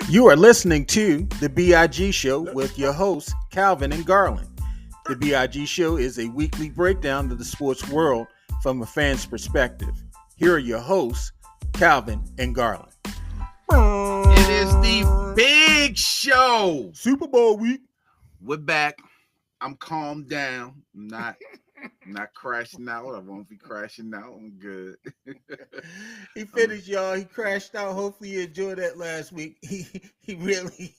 You are listening to the B.I.G. Show with your hosts, Calvin and Garland. The B.I.G. Show is a weekly breakdown of the sports world from a fan's perspective. Here are your hosts, Calvin and Garland. It is the big show. Super Bowl week. We're back. I'm calmed down. I'm not crashing out. I won't be crashing out. I'm good. He finished, y'all. He crashed out. Hopefully you enjoyed that last week. He really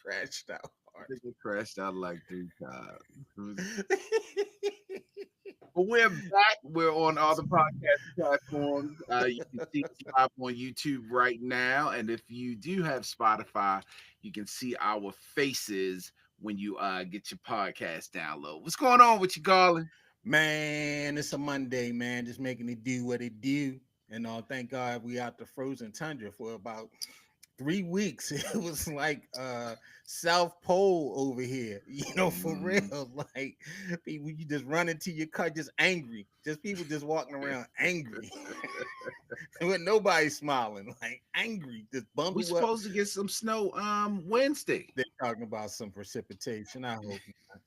crashed out I hard. think I crashed out like 3 times. But we're back. We're on all the podcast platforms. You can see us live on YouTube right now. And if you do have Spotify, you can see our faces when you get your podcast download. What's going on with you, Garland? Man, it's a Monday, man. Just making it do what it do. And thank God we out the frozen tundra for about 3 weeks. It was like South Pole over here, for real. Like people, you just run into your car just angry. Just people just walking around angry. With nobody smiling, like angry, just We're bundle up. supposed to get some snow Wednesday. They're talking about some precipitation. I hope not.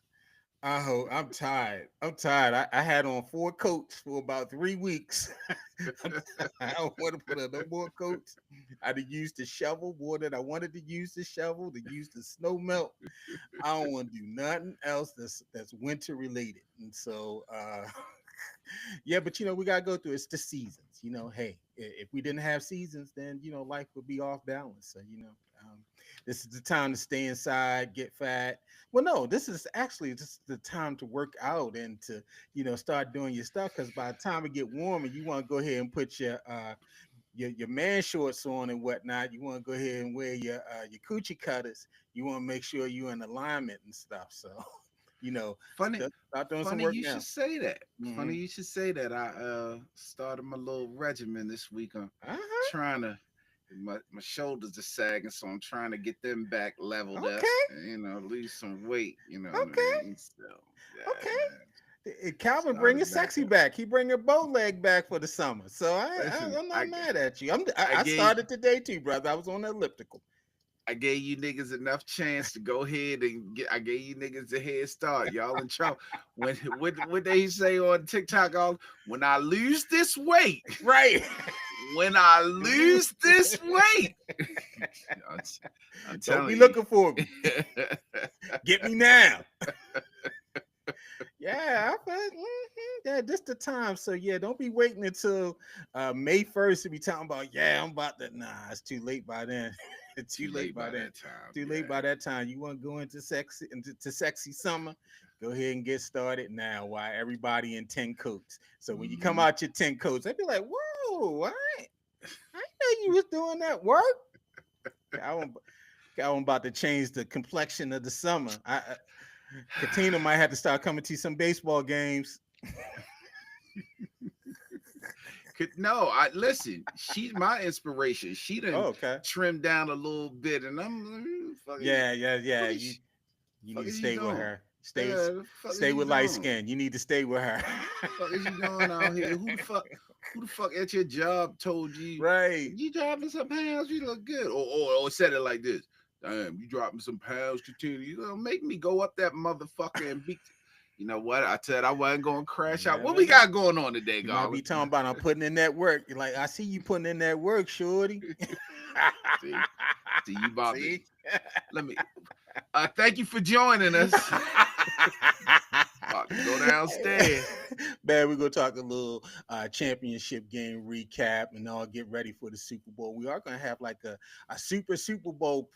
I hope. I'm tired. I had on 4 coats for about 3 weeks. I don't want to put on no more coats. I done used the shovel more than I wanted to use the shovel, to use the snow melt. I don't want to do nothing else that's winter related. And so yeah, but we gotta go through it's the seasons. Hey, if we didn't have seasons, then life would be off balance. So this is the time to stay inside, get fat. Well, no, this is actually just the time to work out and to start doing your stuff. Because by the time it get warmer, you want to go ahead and put your man shorts on and whatnot. You want to go ahead and wear your coochie cutters. You want to make sure you're in alignment and stuff. So Funny, start doing some funny work you now. should say that. Mm-hmm. Funny you should say that. I started my little regimen this week. I'm Uh-huh. trying to. My shoulders are sagging, so I'm trying to get them back leveled up. Okay. And, lose some weight. You know what Okay. I mean? So yeah, Calvin started bringing back sexy up. back. He bringing bow leg back for the summer. So Listen, I'm not I mad at you. I I gave started today too, brother. I was on the elliptical. I gave you niggas enough chance to go ahead and get. I gave you niggas a head start. Y'all in trouble. When what they say on TikTok? All when I lose this weight, Right. when I lose this weight, I'm, I'm Don't be telling you. looking for me. Get me now. Yeah, yeah, this the time. So yeah, don't be waiting until May 1st to be talking about, yeah, I'm about to. Nah, it's too late by then. It's too Too late late by by then. that time. Too late Yeah. by that time. You want to go into sexy summer? Go ahead and get started now. While everybody in 10 coats. So when you come Mhm. out your 10 coats, they be like, whoa, I know you was doing that work. I am about to change the complexion of the summer. Katina might have to start coming to some baseball games. No, I listen. She's my inspiration. She Oh, done okay. trimmed down a little bit, and I'm Yeah. fuck You need fuck to is you stay with doing? her. Yeah, Stay the fuck is stay you with light doing? skin. You need to stay with her. Fuck is you doing out here? Who the fuck at your job told you Right. you dropping some pounds? You look good, or said it like this. Damn, you dropping some pounds, continue. You gonna make me go up that motherfucker and beat. You know what? I said I wasn't gonna You crash out. What never we know. got going on today, She might be Garland? talking about I'm putting in that work. You're like, I see you putting in that work, shorty. See, see, you about to See? let me. Thank you for joining us. About to go downstairs. Man, we're gonna talk a little championship game recap and all get ready for the Super Bowl. We are gonna have like a Super Bowl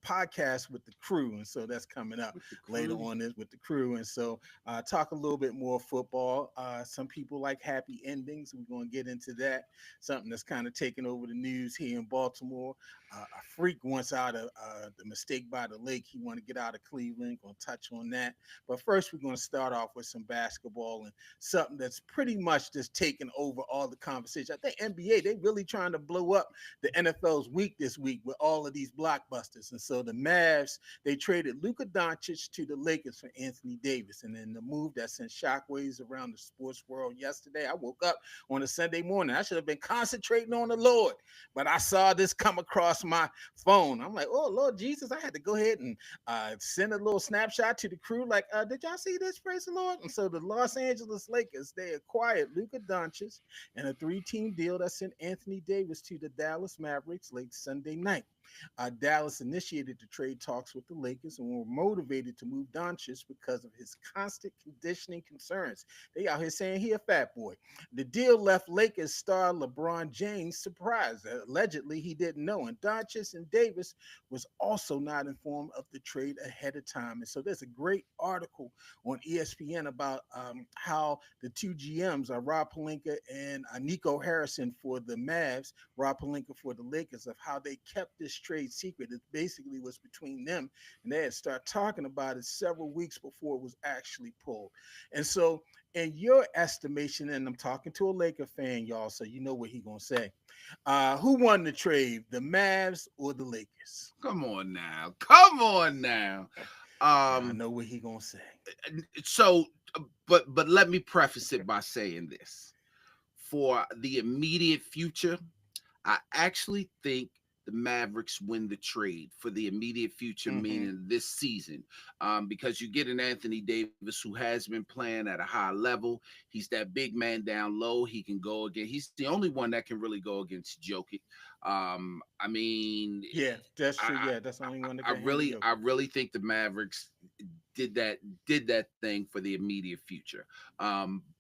podcast with the crew, and so that's coming up With the later crew. on this with the crew. And so talk a little bit more football. Some people like happy endings. We're gonna get into that. Something that's kind of taking over the news here in Baltimore. A freak wants out of the mistake by the lake. He want to get out of Cleveland. Gonna touch on that. But first, we're going to start off with some basketball and something that's pretty much just taking over all the conversation. I think NBA, they really trying to blow up the NFL's week this week with all of these blockbusters. And so the Mavs, they traded Luka Doncic to the Lakers for Anthony Davis. And then the move that sent shockwaves around the sports world yesterday. I woke up on a Sunday morning. I should have been concentrating on the Lord, but I saw this come across my phone. I'm like, oh, Lord Jesus, I had to go ahead and send a little snapshot to the crew, like, did y'all see this? Praise the Lord. And so the Los Angeles Lakers, they acquired Luka Doncic in a three-team deal that sent Anthony Davis to the Dallas Mavericks late Sunday night. Dallas initiated the trade talks with the Lakers and were motivated to move Doncic because of his constant conditioning concerns. They out here saying he a fat boy. The deal left Lakers star LeBron James surprised. Allegedly, he didn't know. And Doncic and Davis was also not informed of the trade ahead of time. And so there's a great article on ESPN about how the two GMs are Rob Pelinka and Nico Harrison for the Mavs, Rob Pelinka for the Lakers, of how they kept this trade secret. It basically was between them, and they had started talking about it several weeks before it was actually pulled. And so, in your estimation, and I'm talking to a Laker fan, y'all, so you know what he gonna say. Who won the trade, the Mavs or the Lakers? Come on now. Come on now. I Um know what he gonna say. so but let me preface it by saying this. For the immediate future, I actually think the Mavericks win the trade for the immediate future, Mm-hmm. meaning this season, because you get an Anthony Davis who has been playing at a high level. He's that big man down low. He can go again. He's the only one that can really go against Jokic. I mean, Yeah, that's true. I, Yeah, that's the only one that I can handle really, I Jokic. really think the Mavericks did that did that thing for the immediate future.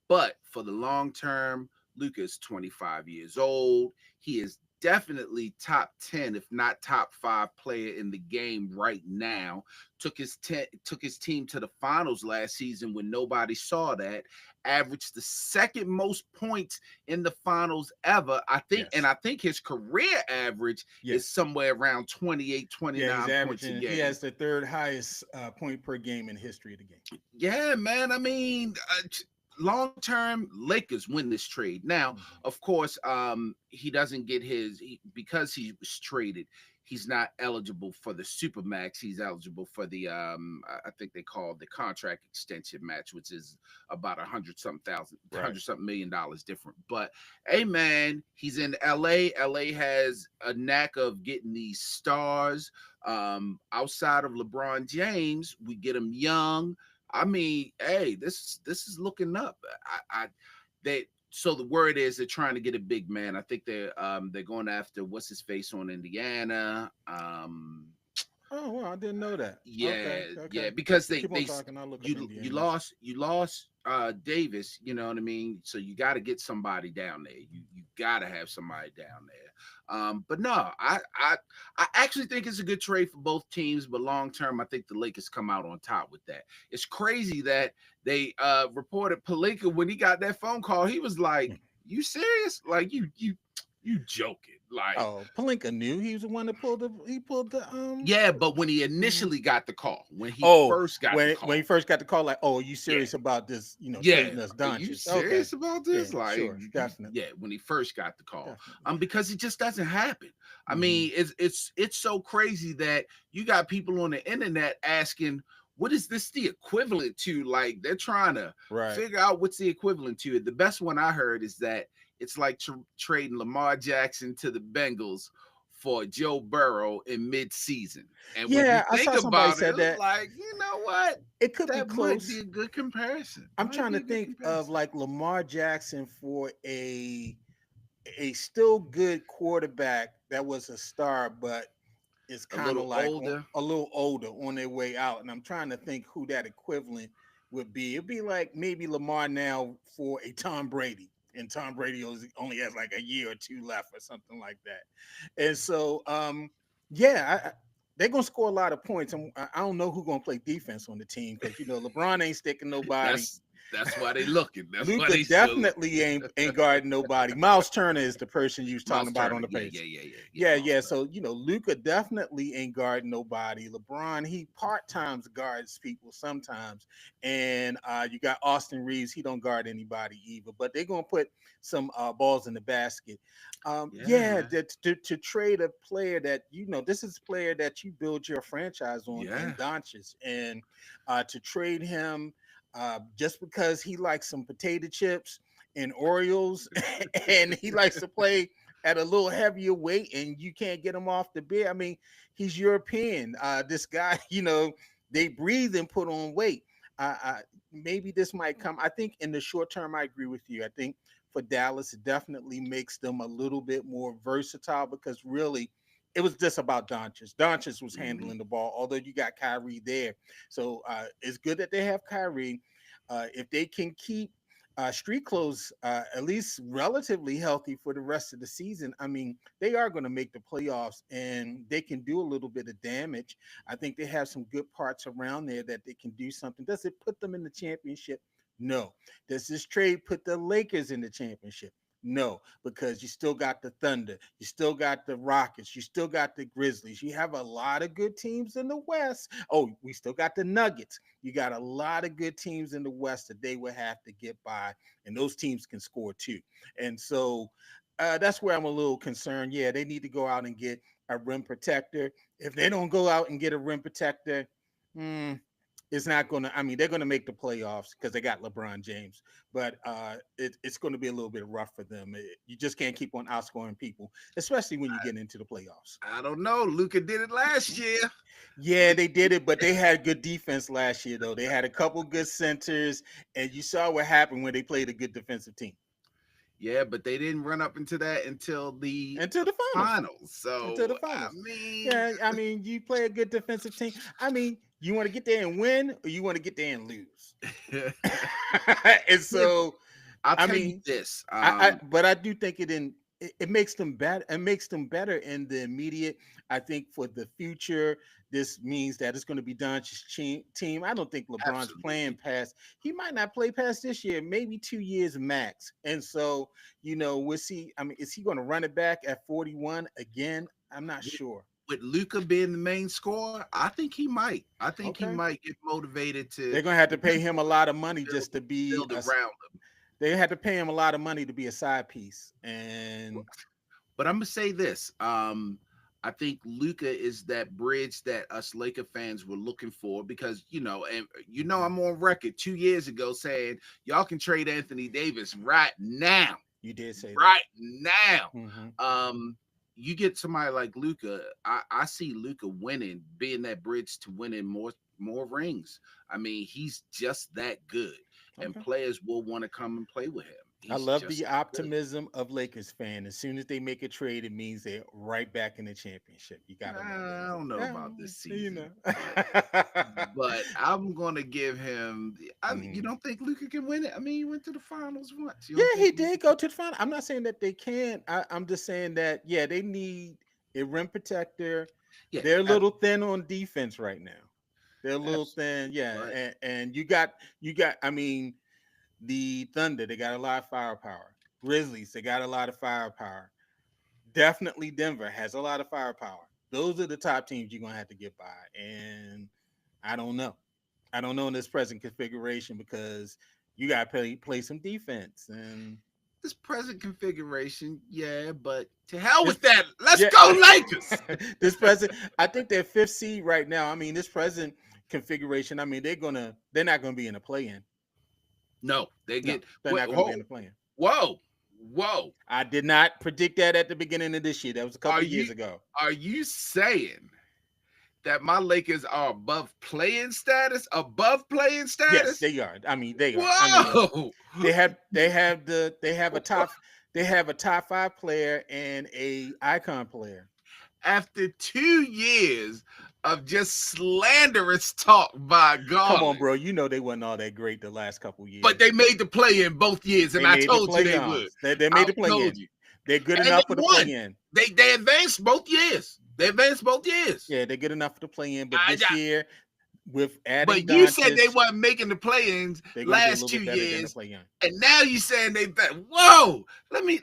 But for the long term, Luka's 25 years old. He is definitely top 10, if not top 5 player in the game right now. Took his team to the finals last season when nobody saw that. Averaged the second most points in the finals ever. Yes. I think his career average is Yes. somewhere around 28, Yeah, he's 29 points a averaging. He game. has the third highest point per game in the history of the game. Yeah, man. I mean, long term, Lakers win this trade. Now, Mhm. of course, he doesn't get because he was traded. He's not eligible for the super max. He's eligible for the I think they call the contract extension match, which is about Right. hundred something $1 million different. But hey, man, he's in LA. LA has a knack of getting these stars. Outside of LeBron James, we get him young. I mean, hey, this is looking up. I they so the word is they're trying to get a big man. I think they're going after what's his face on Indiana. Oh well, I didn't know that. Okay, Yeah, okay. yeah, because Keep on talking. I'll look up Indiana's. you lost Davis, you know what I mean? So you got to get somebody down there. You got to have somebody down there. But no, I actually think it's a good trade for both teams, but long term I think the Lakers come out on top with that. It's crazy that they reported Palinka when he got that phone call, he was like, "You serious? Like you joking." Like, Oh, Palinka knew he was the one that pulled the. He pulled the. yeah, but when he Mhm. initially got the call, when he Oh, first got the when he call, first got the call, like, oh, are you yeah, serious about this? You know, yeah, trading us are you Doncic. Okay, serious about yeah, this? Like, sure, definitely, yeah, when he first got the call, definitely. because it just doesn't happen. I Hmm. mean, it's so crazy that you got people on the internet asking, what is this the equivalent to? Like, they're trying to Right. figure out what's the equivalent to it. The best one I heard is that it's like trading Lamar Jackson to the Bengals for Joe Burrow in mid-season. And when you Yeah, I think saw somebody about it, said it's that. like, you know what? It could be That might be close. a good comparison. I'm Might trying to be a good think of comparison. like Lamar Jackson for a still good quarterback that was a star, but is A kind of little like older. a little older on their way out. And I'm trying to think who that equivalent would be. It'd be like maybe Lamar now for a Tom Brady. And Tom Brady only has like a year or two left or something like that. And so, yeah, they're gonna score a lot of points. I don't know who's gonna play defense on the team because you know LeBron ain't sticking nobody. That's That's why they looking. That's why Luca they still looking. definitely ain't guarding nobody. Miles Turner is the person you was talking Miles about on Turner. the Yeah, yeah, pace. yeah, yeah, yeah. Yeah, Miles yeah. Turner. So Luca definitely ain't guarding nobody. LeBron, he part times guards people sometimes, and you got Austin Reeves. He don't guard anybody either. But they're gonna put some balls in the basket. Yeah, Yeah, man. to trade a player that this is a player that you build your franchise on in Yeah. Doncic, and to trade him just because he likes some potato chips and Oreos, and he likes to play at a little heavier weight, and you can't get him off the bed. I mean, he's European. This guy, they breathe and put on weight. Maybe this might come. I think in the short term, I agree with you. I think for Dallas, it definitely makes them a little bit more versatile because really, it was just about Doncic. Doncic was Hmm. handling the ball, although you got Kyrie there. So it's good that they have Kyrie. If they can keep street clothes at least relatively healthy for the rest of the season, I mean, they are going to make the playoffs and they can do a little bit of damage. I think they have some good parts around there that they can do something. Does it put them in the championship? No. Does this trade put the Lakers in the championship? No, because you still got the Thunder, you still got the Rockets, you still got the Grizzlies. You have a lot of good teams in the West. Oh, we still got the Nuggets. You got a lot of good teams in the West that they would have to get by, and those teams can score too. And so that's where I'm a little concerned. Yeah, they need to go out and get a rim protector. If they don't go out and get a rim protector, hmm, it's not going to. I mean, they're going to make the playoffs because they got LeBron James, but it's going to be a little bit rough for them. You just can't keep on outscoring people, especially when you get into the playoffs. I don't know. Luca did it last year. Yeah, they did it, but they had good defense last year, though. They had a couple good centers, and you saw what happened when they played a good defensive team. Yeah, but they didn't run up into that until the Until the finals. finals. Until So the I finals. mean, Yeah, I mean, you play a good defensive team. I mean, you want to get there and win, or you want to get there and lose. And yeah, so, I'll I tell you mean, this. but I do think it makes them better. It makes them better in the immediate. I think for the future, this means that it's going to be Doncic's team. I don't think LeBron's playing Absolutely. past. He might not play past this year, maybe 2 years max. And so, we'll see. I mean, is he going to run it back at 41 again? I'm not With, sure. with Luca being the main scorer, I think he might. I think he Okay, might get motivated to they're going to have to pay him a lot of money build just to be build a. around him. They had to pay him a lot of money to be a side piece, and But I'm gonna say this. I think Luca is that bridge that us Laker fans were looking for because I'm on record 2 years ago saying y'all can trade Anthony Davis right now, you did say that. right now. Hmm. Um, you get somebody like Luca. I see Luca winning, being that bridge to winning more rings. I mean, he's just that good, and Okay. players will want to come and play with him. I He's love just the that good. optimism of Lakers fan. As soon as they make a trade, it means they're right back in the championship. You gotta love I don't know it. about this You season, know. but I'm gonna give him. You Mhm. don't think Luca can win it? I mean, he went to the finals once. You Yeah, don't think he Luca did go can? to the final. I'm not saying that they can't. I'm just saying that yeah, they need a rim protector. Yeah, They're a little thin on defense right now. They're a little absolutely. thin, yeah. But And you got. I mean, the Thunder, they got a lot of firepower. Grizzlies, they got a lot of firepower. Definitely Denver has a lot of firepower. Those are the top teams you're gonna have to get by. And I don't know. I don't know in this present configuration because you gotta play some defense. And this present configuration, yeah. But to hell this with that. Let's yeah, go Lakers. this present, I think they're fifth seed right now. I mean, this present configuration, I mean, they're not gonna be in a play in. No, they No, get. they're Wait, not gonna be in a play in. whoa, whoa. I did not predict that at the beginning of this year. That was a Are couple you years ago. are you saying that my Lakers are above playing status? Above playing Yes, status? they are. I mean, they are. I mean, Whoa! they have a top five player and a icon player. After 2 years of just slanderous talk by Come on, Garland, bro. You know they wasn't all that great the last couple but years. they made the play in both years, and They I made the told you they would. playoffs. They I made the play told in. you, They're good and enough they for the play won. in. They advanced both years. They advanced both years. Yeah, they're good enough for the play in. But I, this year, with adding But you said they Doncic, wasn't making the play-ins they're gonna be a last little two bit better than the years, play-in. and now you saying they bet. Whoa, let me.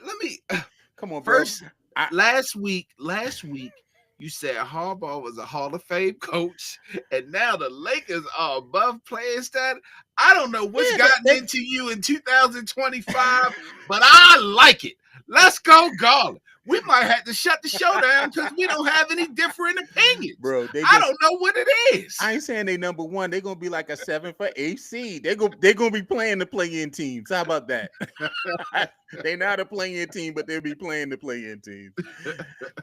Come on, bro. First, I last week, you said Harbaugh was a Hall of Fame coach, and now the Lakers are above playing stat. I don't know what's yeah, gotten they into you in 2025, but I like it. Let's go, Garland. We might have to shut the show down because we don't have any different opinions. bro, they I just don't know what it is. I ain't saying they number one. They're gonna be like a 7 for 8 seed. They're gonna be playing the play-in teams. How about that? They not a play-in team, but they'll be playing the play-in teams.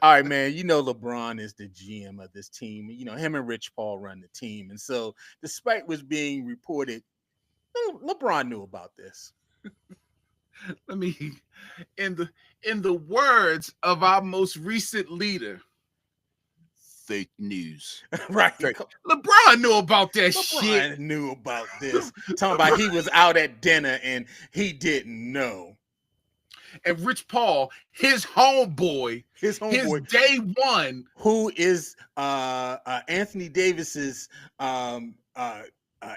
All right, man. You know LeBron is the GM of this team. You know him and Rich Paul run the team, and so despite what's being reported, LeBron knew about this. Let me in the words of our most recent leader, fake news. Right? Fake. LeBron knew about that shit. LeBron knew about this. Talking about he was out at dinner and he didn't know. And Rich Paul, his homeboy, His his homeboy, day one, who is Anthony Davis's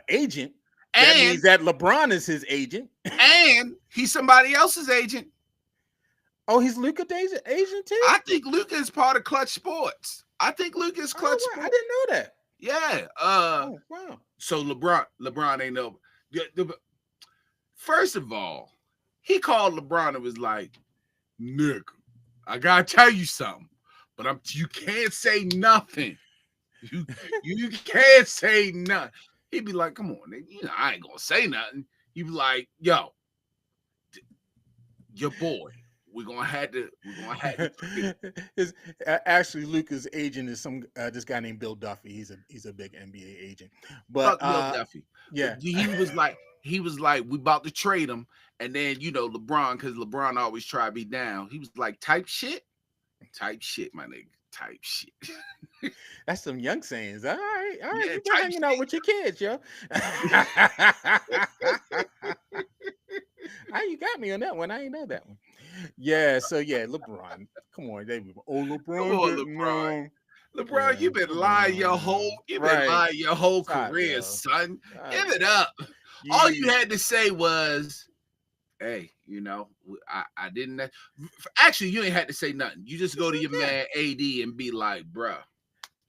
agent. That means and that LeBron is his agent. he's somebody else's agent. Oh, he's Luka Davis' agent too. I think Luca is part of Clutch Sports. I think Luca is Clutch Oh, wow. I Sports. didn't know that. Yeah. Oh, wow. So LeBron ain't no. First of all, he called LeBron and was like, "Nick, I gotta tell you something, but you can't say nothing. You you can't say nothing." He'd be like, "Come on, nigga, I ain't gonna say nothing." He'd be like, "Yo, your boy, we're gonna have to His, actually, Luca's agent is some this guy named Bill Duffy. He's a big NBA agent. But fuck Bill Duffy." But yeah, he was like, we about to trade him, and then LeBron, because LeBron always try to be down. He was like, type shit, my nigga, type shit. that's some young sayings. All right, all right. Yeah, You've been type hanging out shit. with your kids, yo. Ah, you got me on that one. I ain't know that one. Yeah, so yeah, LeBron. Come on, they oh Come LeBron on, didn't LeBron. know. LeBron, Yeah, come on. you've been Right. lying your whole Stop, career, yo. son. Stop, Give it yo. up. All you You had to say was, "Hey, I didn't." Actually, you ain't had to say nothing. You just go to your yeah. man AD and be like, "Bruh,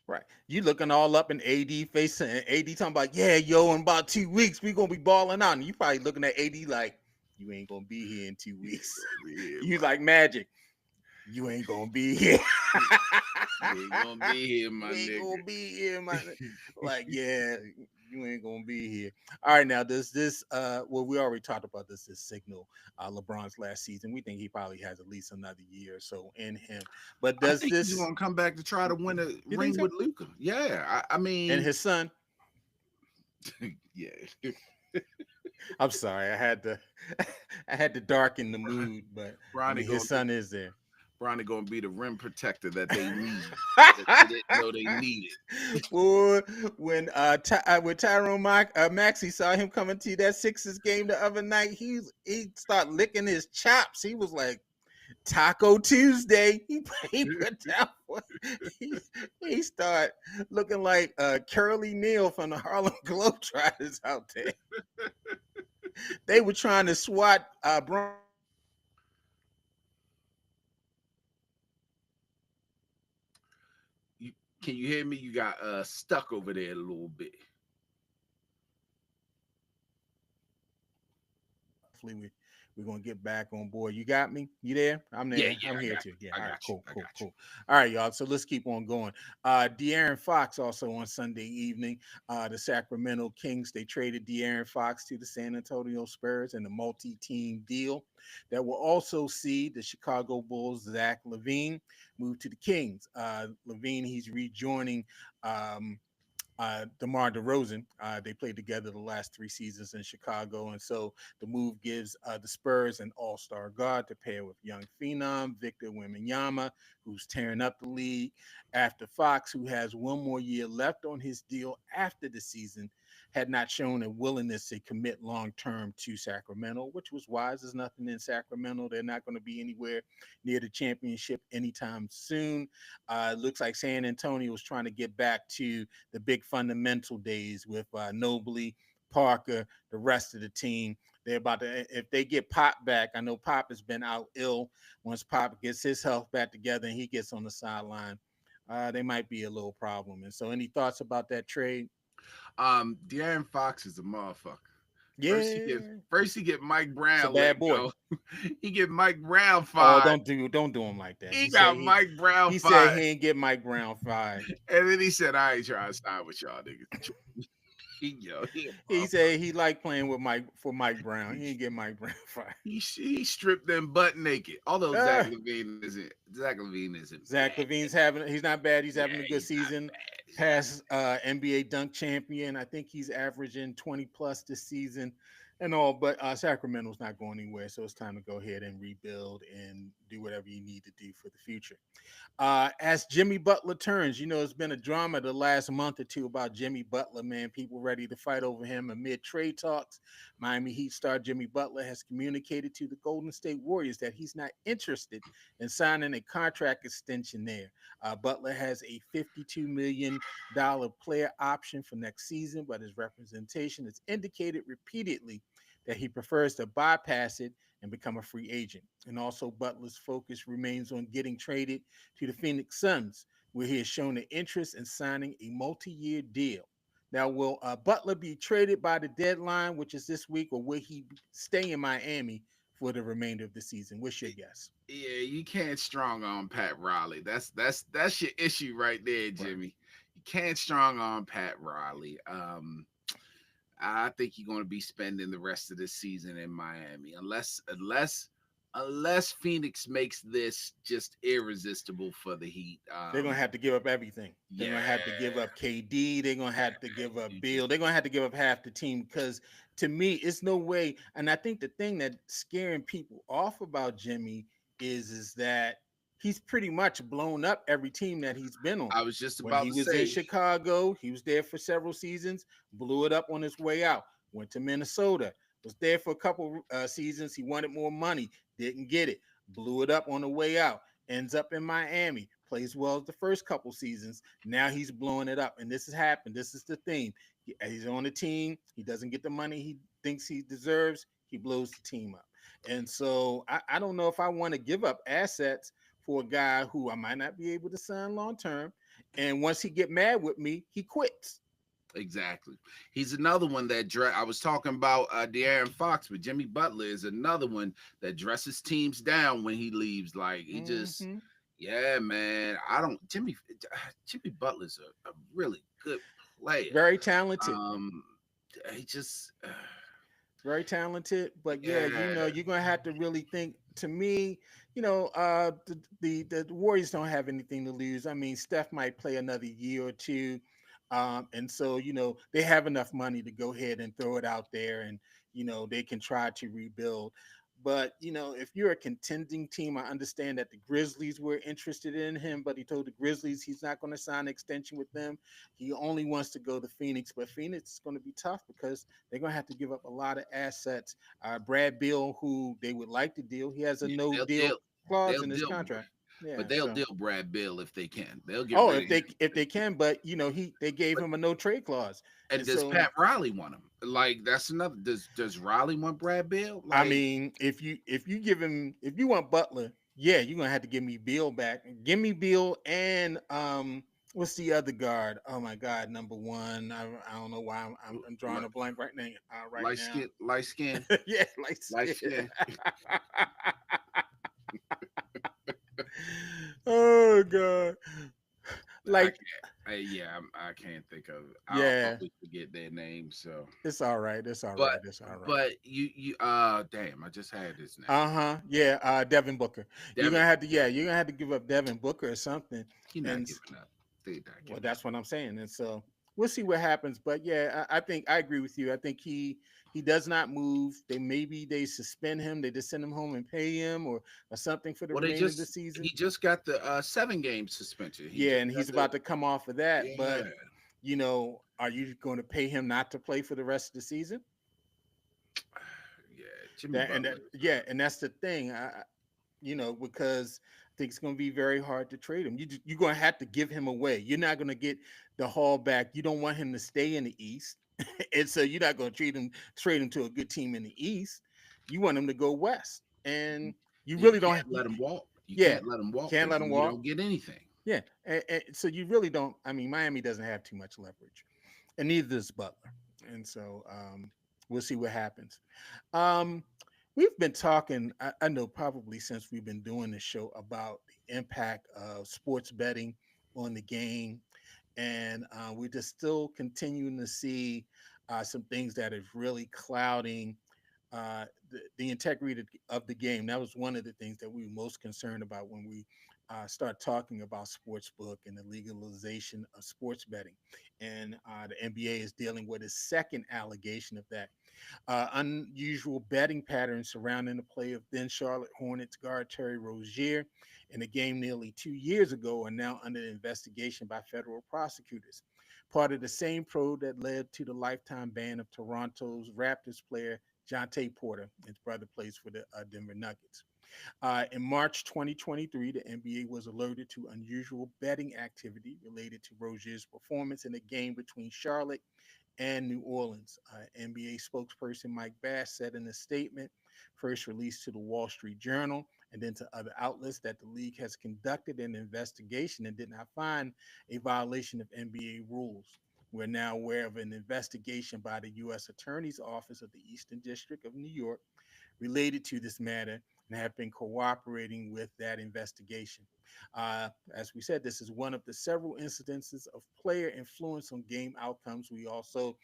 Right. You looking all up in AD face and AD talking about, yeah, yo, in about 2 weeks, we gonna be balling out. And you probably looking at AD like, you ain't gonna be here in 2 weeks. yeah, You like Magic. You ain't gonna be here. you ain't gonna be here, my You ain't nigga." gonna be here, man. Like, yeah, you ain't gonna be here. All right, now this well, we already talked about this signal LeBron's last season. We think he probably has at least another year or so in him. But I does think he's this gonna come back to try to win a you think ring so? with Luca. Yeah, I And mean, his son? yeah. I'm sorry, I had to I had to darken the mood, but I Bronny mean his gonna son is there. Bronny gonna be the rim protector that they need, that they didn't know they needed. Boy, when Tyrone Maxey saw him coming to that Sixers game the other night, he started licking his chops. He was like Taco Tuesday. He put down he he started looking like Curly Neal from the Harlem Globetrotters out there. They were trying to swat You, can you hear me? You got stuck over there a little bit. hopefully we're gonna get back on board. You got me? You there? I'm Yeah, there. yeah, I'm I here got too. you. Yeah. I All right. got you. Cool. I Cool. got you. Cool. All right, y'all. So let's keep on going. De'Aaron Fox also on Sunday evening. The Sacramento Kings they traded De'Aaron Fox to the San Antonio Spurs in a multi-team deal that will also see the Chicago Bulls Zach LaVine move to the Kings. LaVine he's rejoining. DeMar DeRozan. They played together the last 3 seasons in Chicago, and so the move gives the Spurs an all-star guard to pair with young phenom Victor Wembanyama, who's tearing up the league. After Fox, who has one more year left on his deal after the season, had not shown a willingness to commit long term to Sacramento, which was wise. There's nothing in Sacramento. They're not going to be anywhere near the championship anytime soon. It looks like San Antonio was trying to get back to the big fundamental days with Mobley, Parker, the rest of the team. They're about to, if they get Pop back, I know Pop has been out ill. Once Pop gets his health back together and he gets on the sideline, they might be a little problem. And so, any thoughts about that trade? De'Aaron Fox is a motherfucker. Yeah, First he get Mike it's a Brown let bad boy. go. He get Mike Brown Oh, fired. don't do him like that. He got Mike Brown He said he fired. ain't get Mike Brown fired. And then he said, I ain't trying to sign with y'all niggas. He a He motherfucker. said he liked playing with Mike Brown. He ain't get Mike Brown fired. He stripped them butt naked. Although Uh, Zach Levine isn't Zach bad. Levine's having he's not bad. He's Yeah, having a good he's not season. bad. He's not. Past NBA dunk champion. I think he's averaging 20 plus this season and all, but Sacramento's not going anywhere. So it's time to go ahead and rebuild and do whatever you need to do for the future. As Jimmy Butler turns, it's been a drama the last month or two about Jimmy Butler, man. People ready to fight over him amid trade talks. Miami Heat star Jimmy Butler has communicated to the Golden State Warriors that he's not interested in signing a contract extension there. Butler has a $52 million player option for next season, but his representation has indicated repeatedly that he prefers to bypass it and become a free agent. And also, Butler's focus remains on getting traded to the Phoenix Suns, where he has shown an interest in signing a multi-year deal. Now, will Butler be traded by the deadline, which is this week, or will he stay in Miami for the remainder of the season? What's your guess? Yeah, you can't strong on Pat Riley. That's your issue right there, Right. Jimmy. You can't strong on Pat Riley. I think you're going to be spending the rest of this season in Miami, unless Phoenix makes this just irresistible for the Heat. They're gonna have to give up everything. They're Yeah, gonna have to give up KD. They're gonna have to give you up just Bill. They're gonna have to give up half the team because to me, it's no way. And I think the thing that's scaring people off about Jimmy is that he's pretty much blown up every team that he's been on. I was just When about he to was in say Chicago, he was there for several seasons, blew it up on his way out. Went to Minnesota, was there for a couple seasons. He wanted more money, didn't get it, blew it up on the way out, ends up in Miami, plays well the first couple seasons. Now he's blowing it up. And this has happened. This is the theme. He's on the team. He doesn't get the money he thinks he deserves. He blows the team up. And so I don't know if I want to give up assets for a guy who I might not be able to sign long term. And once he get mad with me, he quits. exactly. He's another one I was talking about De'Aaron Fox, but Jimmy Butler is another one that dresses teams down when he leaves. Like he just, Mm-hmm. yeah, man. I don't Jimmy Butler's a really good player. Very talented. Um, he just, Very talented. But yeah, yeah. you're gonna have to really think. To me, the Warriors don't have anything to lose. I mean, Steph might play another year or two, and so they have enough money to go ahead and throw it out there, and they can try to rebuild. But if you're a contending team, I understand that the Grizzlies were interested in him, but he told the Grizzlies he's not going to sign an extension with them. He only wants to go to Phoenix, but Phoenix is going to be tough because they're going to have to give up a lot of assets. Brad Bill, who they would like to deal, he has a Yeah, no they'll deal deal. clause They'll in his deal. contract. But Yeah, they'll so deal Brad Bill if they can. They'll get oh, rid of him. if they can, but they gave But him a no trade clause, and and does so Pat Riley want him? Like that's another. Does Riley want Brad Bill? I Like mean, if you want Butler, yeah, you're gonna have to give me Beal back. Give me Beal and what's the other guard? Oh my God, number one. I don't know why I'm drawing li- a blank right now. Right light now, skin, light skin, yeah, like light skin. oh God, I like can't. Yeah, I can't think of. I yeah, always forget their names. So, it's all right. It's all but right. It's all right. you damn, I just had his name. Uh-huh. Yeah, Devin Booker. Devin. You're gonna have to give up Devin Booker or something. He not And giving up. They not well, giving up. that's what I'm saying. And so we'll see what happens. But yeah, I think I agree with you. I think he does not move. They suspend him, they just send him home and pay him or something for the Well, remainder of the he season. just got the 7 game suspension. He Yeah, just and got he's the about to come off of that. yeah. But you know, Are you going to pay him not to play for the rest of the season? Yeah, Jimmy Butler. And that's the thing. Because I think it's going to be very hard to trade him. You're going to have to give him away. You're not going to get the haul back. You don't want him to stay in the East, and so you're not going to trade him to a good team in the East. You want him to go West, and you You really don't. can't let him walk. You Yeah, can't let him walk can't because let him then you walk. don't get anything. Yeah, so you really don't. I mean, Miami doesn't have too much leverage, and neither does Butler, and so we'll see what happens. Um, we've been talking, I know, probably since we've been doing this show about the impact of sports betting on the game. And we're just still continuing to see some things that is really clouding the integrity of the game. That was one of the things that we were most concerned about when we start talking about sports book and the legalization of sports betting. And the NBA is dealing with a second allegation of that unusual betting patterns surrounding the play of then Charlotte Hornets guard Terry Rozier in a game nearly 2 years ago are now under investigation by federal prosecutors. Part of the same probe that led to the lifetime ban of Toronto's Raptors player Jonte Porter. His brother plays for the Denver Nuggets. In March 2023, the NBA was alerted to unusual betting activity related to Rozier's performance in a game between Charlotte and New Orleans. NBA spokesperson Mike Bass said in a statement, first released to the Wall Street Journal and then to other outlets, that the league has conducted an investigation and did not find a violation of NBA rules. We're now aware of an investigation by the U.S. Attorney's Office of the Eastern District of New York related to this matter and have been cooperating with that investigation. As we said, this is one of the several incidences of player influence on game outcomes. We also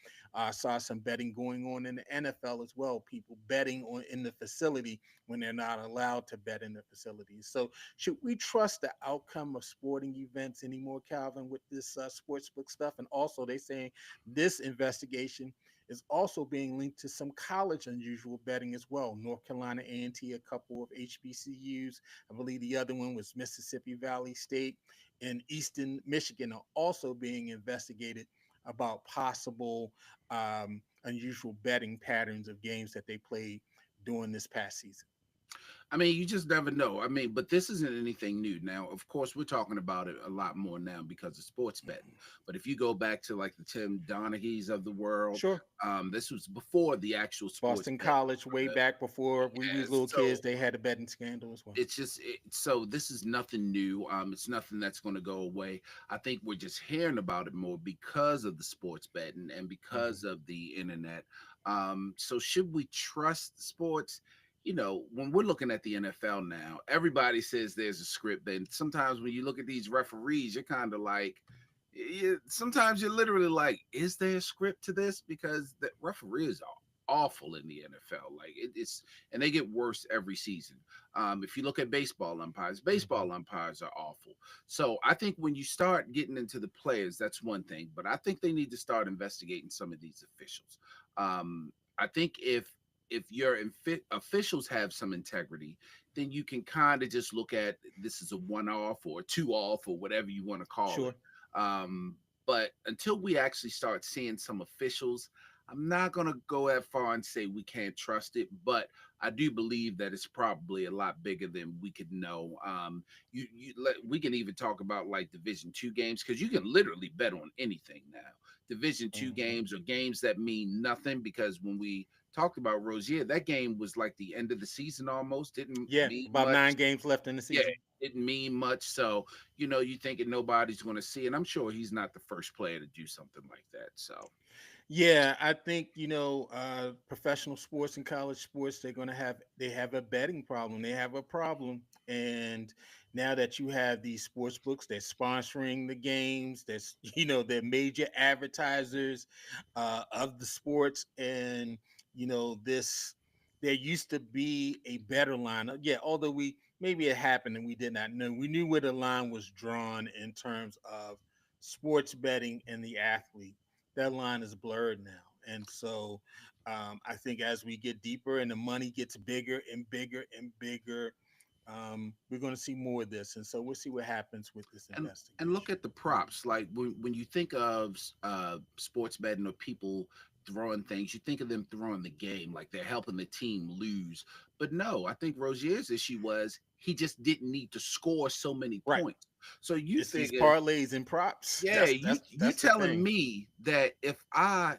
saw some betting going on in the NFL as well. People betting on in the facility when they're not allowed to bet in the facilities. So, should we trust the outcome of sporting events anymore, Calvin, with this sports book stuff? And also, they saying this investigation is also being linked to some college unusual betting as well. North Carolina A&T, a couple of HBCUs. I believe the other one was Mississippi Valley State and Eastern Michigan are also being investigated about possible unusual betting patterns of games that they played during this past season. I mean, you just never know. I mean, but this isn't anything new. Now, of course, we're talking about it a lot more now because of sports betting. But if you go back to like the Tim Donaghy's of the world, Sure. this was before the actual sports Boston betting. College, way back before we was Yes. little kids, they had a betting scandal as well. It's just so this is nothing new. It's nothing that's going to go away. I think we're just hearing about it more because of the sports betting and Mhm. because of the internet. So should we trust sports? You know, when we're looking at the NFL now, everybody says there's a script. And sometimes when you look at these referees, you're kind of like, sometimes you're literally like, is there a script to this? Because the referees are awful in the NFL. Like it's and they get worse every season. If you look at Mhm. baseball umpires are awful. So I think when you start getting into the players, that's one thing. But I think they need to start investigating some of these officials. I think if your officials have some integrity, then you can kind of just look at this as a one off or a two off or whatever you want to call it. Sure. Um, but until we actually start seeing some officials, I'm not going to go that far and say we can't trust it, but I do believe that it's probably a lot bigger than we could know. We can even talk about like Division 2 games because you can literally bet on anything now. Division 2 Mhm. games or games that mean nothing because when we talked about Rozier, that game was like the end of the season almost. Didn't Yeah, mean about much. 9 games left in the Yeah, season. didn't mean much. So, you thinking nobody's going to see. And I'm sure he's not the first player to do something like that. So, Yeah, I think professional sports and college sports they have a betting problem. They have a problem, and now that you have these sports books that's sponsoring the games, that's they're major advertisers of the sports, and this there used to be a better line. Yeah, although we maybe it happened and we did not know. We knew where the line was drawn in terms of sports betting and the athlete. That line is blurred now. And so I think as we get deeper and the money gets bigger and bigger and bigger, We're going to see more of this, and so we'll see what happens with this And look investigation. at the props. Like when you think of sports betting or people throwing things, you think of them throwing the game like they're helping the team lose. But no, I think Rozier's issue was he just didn't need to score so many Right. points. So you It's these figure, parlays and props. yeah, That's you that's you that's the telling thing. me that if I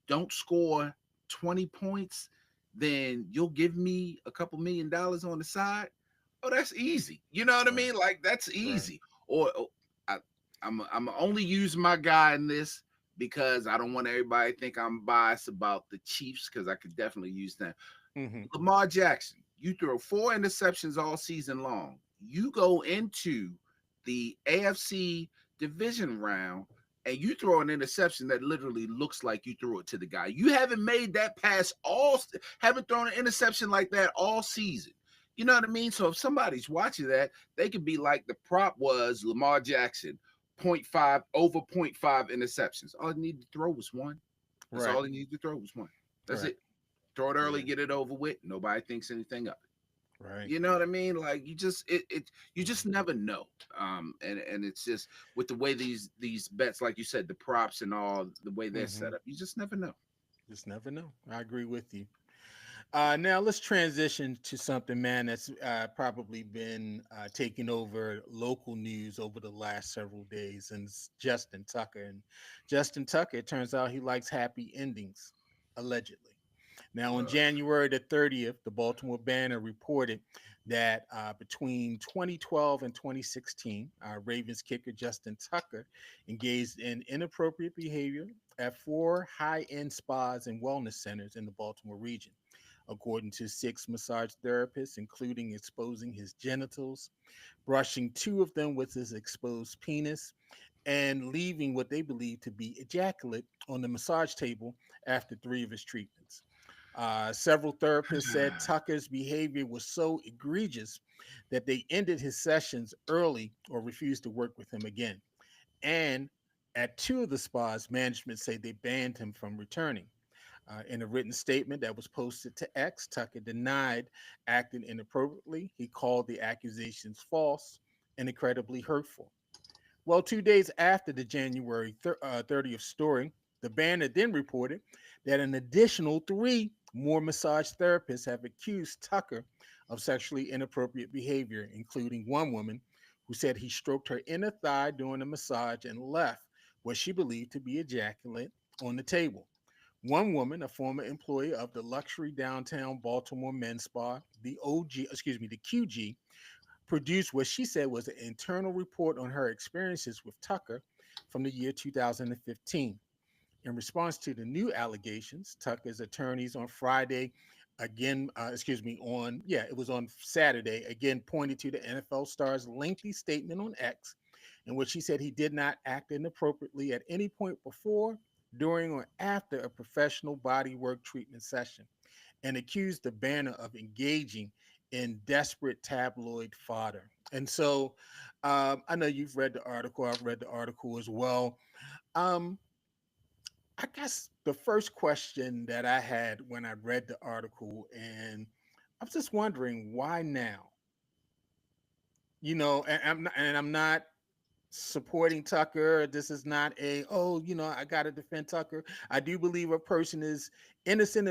don't score 20 points, then you'll give me a couple $1 million on the side. Oh, that's easy. You know what I Right. mean? Like that's Right. easy. Or I, I'm only using my guy in this because I don't want everybody to think I'm biased about the Chiefs because I could definitely use them. Hmm. Lamar Jackson, you throw 4 interceptions all season long. You go into the AFC division round and you throw an interception that literally looks like you threw it to the guy. You haven't made that pass haven't thrown an interception like that all season. You know what I mean? So if somebody's watching that, they could be like the prop was Lamar Jackson, point 0.5 over point 0.5 interceptions. All he needed to throw was one. That's Right. all he needed to throw was one. That's Right. it. Throw it early, Yeah. get it over with. Nobody thinks anything of it. Right. You know what I mean? Like you just never know. And it's just with the way these bets, like you said, the props and all the way they're Hmm. set up, you just never know. Just never know. I agree with you. Now let's transition to something, man, that's probably been taking over local news over the last several days, and it's Justin Tucker. And Justin Tucker, it turns out he likes happy endings, allegedly. Now, on January the 30th, the Baltimore Banner reported that between 2012 and 2016, Ravens kicker Justin Tucker engaged in inappropriate behavior at 4 high-end spas and wellness centers in the Baltimore region, according to 6 massage therapists, including exposing his genitals, brushing 2 of them with his exposed penis, and leaving what they believe to be ejaculate on the massage table after 3 of his treatments. Several therapists said Tucker's behavior was so egregious that they ended his sessions early or refused to work with him again. And at 2 of the spas, management say they banned him from returning. In a written statement that was posted to X, Tucker denied acting inappropriately. He called the accusations false and incredibly hurtful. Well, 2 days after the January 30th story, the Banner then reported that an additional 3 more massage therapists have accused Tucker of sexually inappropriate behavior, including one woman who said he stroked her inner thigh during a massage and left what she believed to be ejaculate on the table. One woman, a former employee of the luxury downtown Baltimore men's spa, the QG, produced what she said was an internal report on her experiences with Tucker from the year 2015. In response to the new allegations, Tucker's attorneys on Friday it was on Saturday, again pointed to the NFL star's lengthy statement on X, in which he said he did not act inappropriately at any point before, during, or after a professional bodywork treatment session, and accused the Banner of engaging in desperate tabloid fodder. And so I know you've read the article. I've read the article as well. Um, I guess the first question that I had when I read the article, and I was just wondering why now? And I'm not supporting Tucker. This is not I got to defend Tucker. I do believe a person is innocent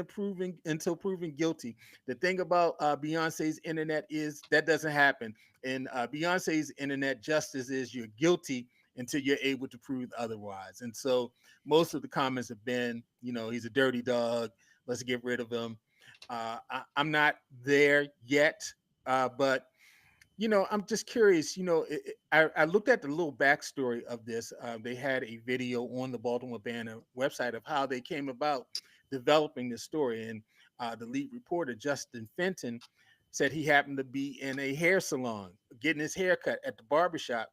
until proven guilty. The thing about Beyonce's internet is that doesn't happen. And Beyonce's internet justice is you're guilty until you're able to prove otherwise. And so most of the comments have been, he's a dirty dog. Let's get rid of him. I'm not there yet, but I'm just curious. I looked at the little backstory of this. They had a video on the Baltimore Banner website of how they came about developing this story. And the lead reporter, Justin Fenton, said he happened to be in a hair salon getting his hair cut at the barbershop.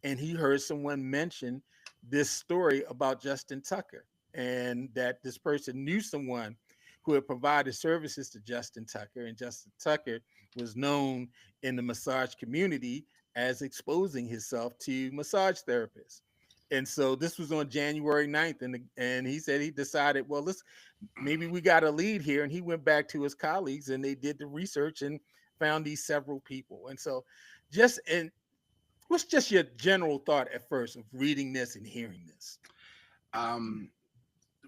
And he heard someone mention this story about Justin Tucker, and that this person knew someone who had provided services to Justin Tucker. And Justin Tucker was known in the massage community as exposing himself to massage therapists. And so this was on January 9th. And he said he decided, well, let's maybe we got a lead here. And he went back to his colleagues and they did the research. And found these several people. And so just and what's just your general thought at first of reading this and hearing this? Um,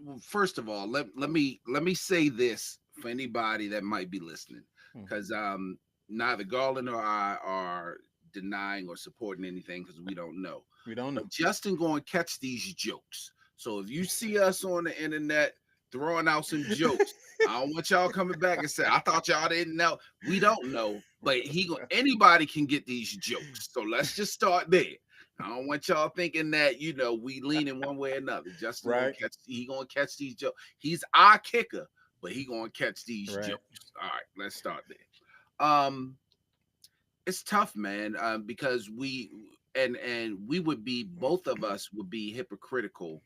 well, first of all, let me say this for anybody that might be listening, Hmm. because neither Garland or I are denying or supporting anything because we don't know. We don't know. But Justin going to catch these jokes. So if you see us on the internet throwing out some jokes, I don't want y'all coming back and say I thought y'all didn't know. We don't know, but anybody can get these jokes. So let's just start there. I don't want y'all thinking that we lean in one way or another. Justin gonna Right, catch he gonna catch these jokes. He's our kicker, but he gonna catch these right. jokes. All right, let's start there. It's tough, man, because we would be both of us would be hypocritical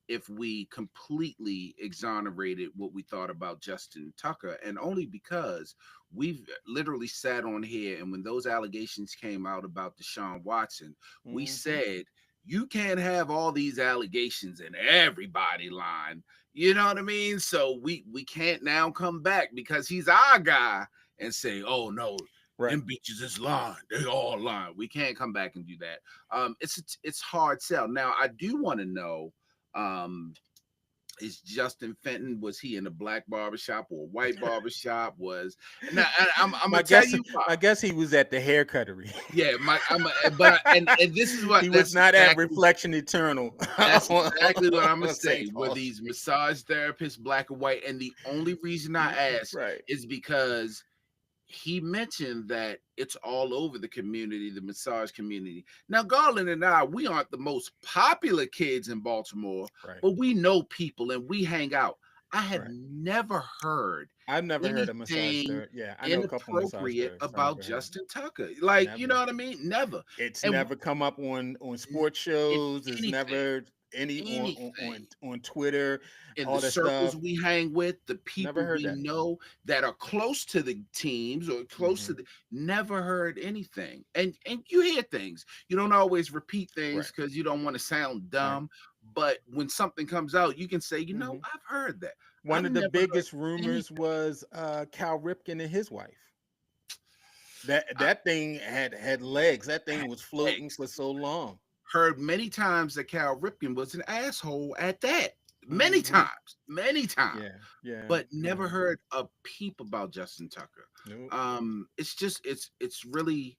if we completely exonerated what we thought about Justin Tucker, and only because we've literally sat on here, and when those allegations came out about Deshaun Watson, we Hmm. said you can't have all these allegations and everybody lying. You know what I mean? So we can't now come back because he's our guy and say, oh no, Right. them bitches is lying. They all lying. We can't come back and do that. It's hard sell. Now I do want to know, um, is Justin Fenton, was he in a black barbershop or a white barbershop? Was now I'm My gonna tell guess, you why. my guess, he was at the hair cuttery. Yeah, and this is what He was not at Reflection Eternal that's on, exactly what I'm gonna St. say. Were Paul these Street. massage therapists black and white? And the only reason I ask Right, is because he mentioned that it's all over the community, the massage community. Now, Garland and I, we aren't the most popular kids in Baltimore, right, but we know people and we hang out. I have right. never heard I've never heard of massage anything therapy. Yeah, I know a couple massage inappropriate therapists. I about never heard. Justin Tucker. Like, you Never. know what I mean? Never. It's And never come up on n- sports in shows. It's anything, never any anything. on Twitter. In the All that circles stuff. we hang with, the Never people heard we that. know that are close to the teams or close to Hmm. the never heard anything. And you hear things. You don't always repeat things Right, because you don't want to sound right. dumb. But when something comes out, you can say, Hmm. I've heard that. One I've of the never heard biggest rumors anything. was Cal Ripken and his wife. That I that thing had legs. That thing was floating X for so long. heard many times that Cal Ripken was an asshole at that. Hmm. Many times, Yeah, yeah. but never heard a peep about Justin Tucker. Nope. It's just it's really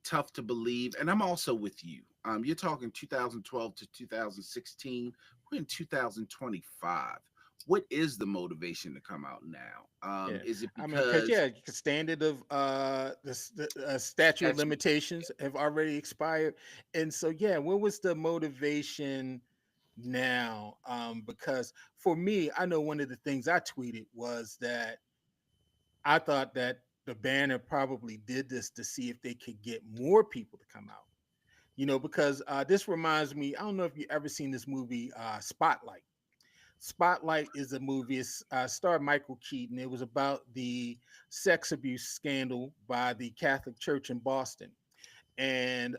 tough to believe. And I'm also with you. You're talking 2012 to 2016. We're in 2025. What is the motivation to come out now? Yeah, Is it I mean, because because yeah, the standard of the statute of that's limitations have already expired, and so yeah, what was the motivation now? Because for me, I know one of the things I tweeted was that I thought that the banner probably did this to see if they could get more people to come out. Because this reminds me, I don't know if you ever seen this movie, Spotlight. Spotlight is a movie. It's starred Michael Keaton. It was about the sex abuse scandal by the Catholic Church in Boston, and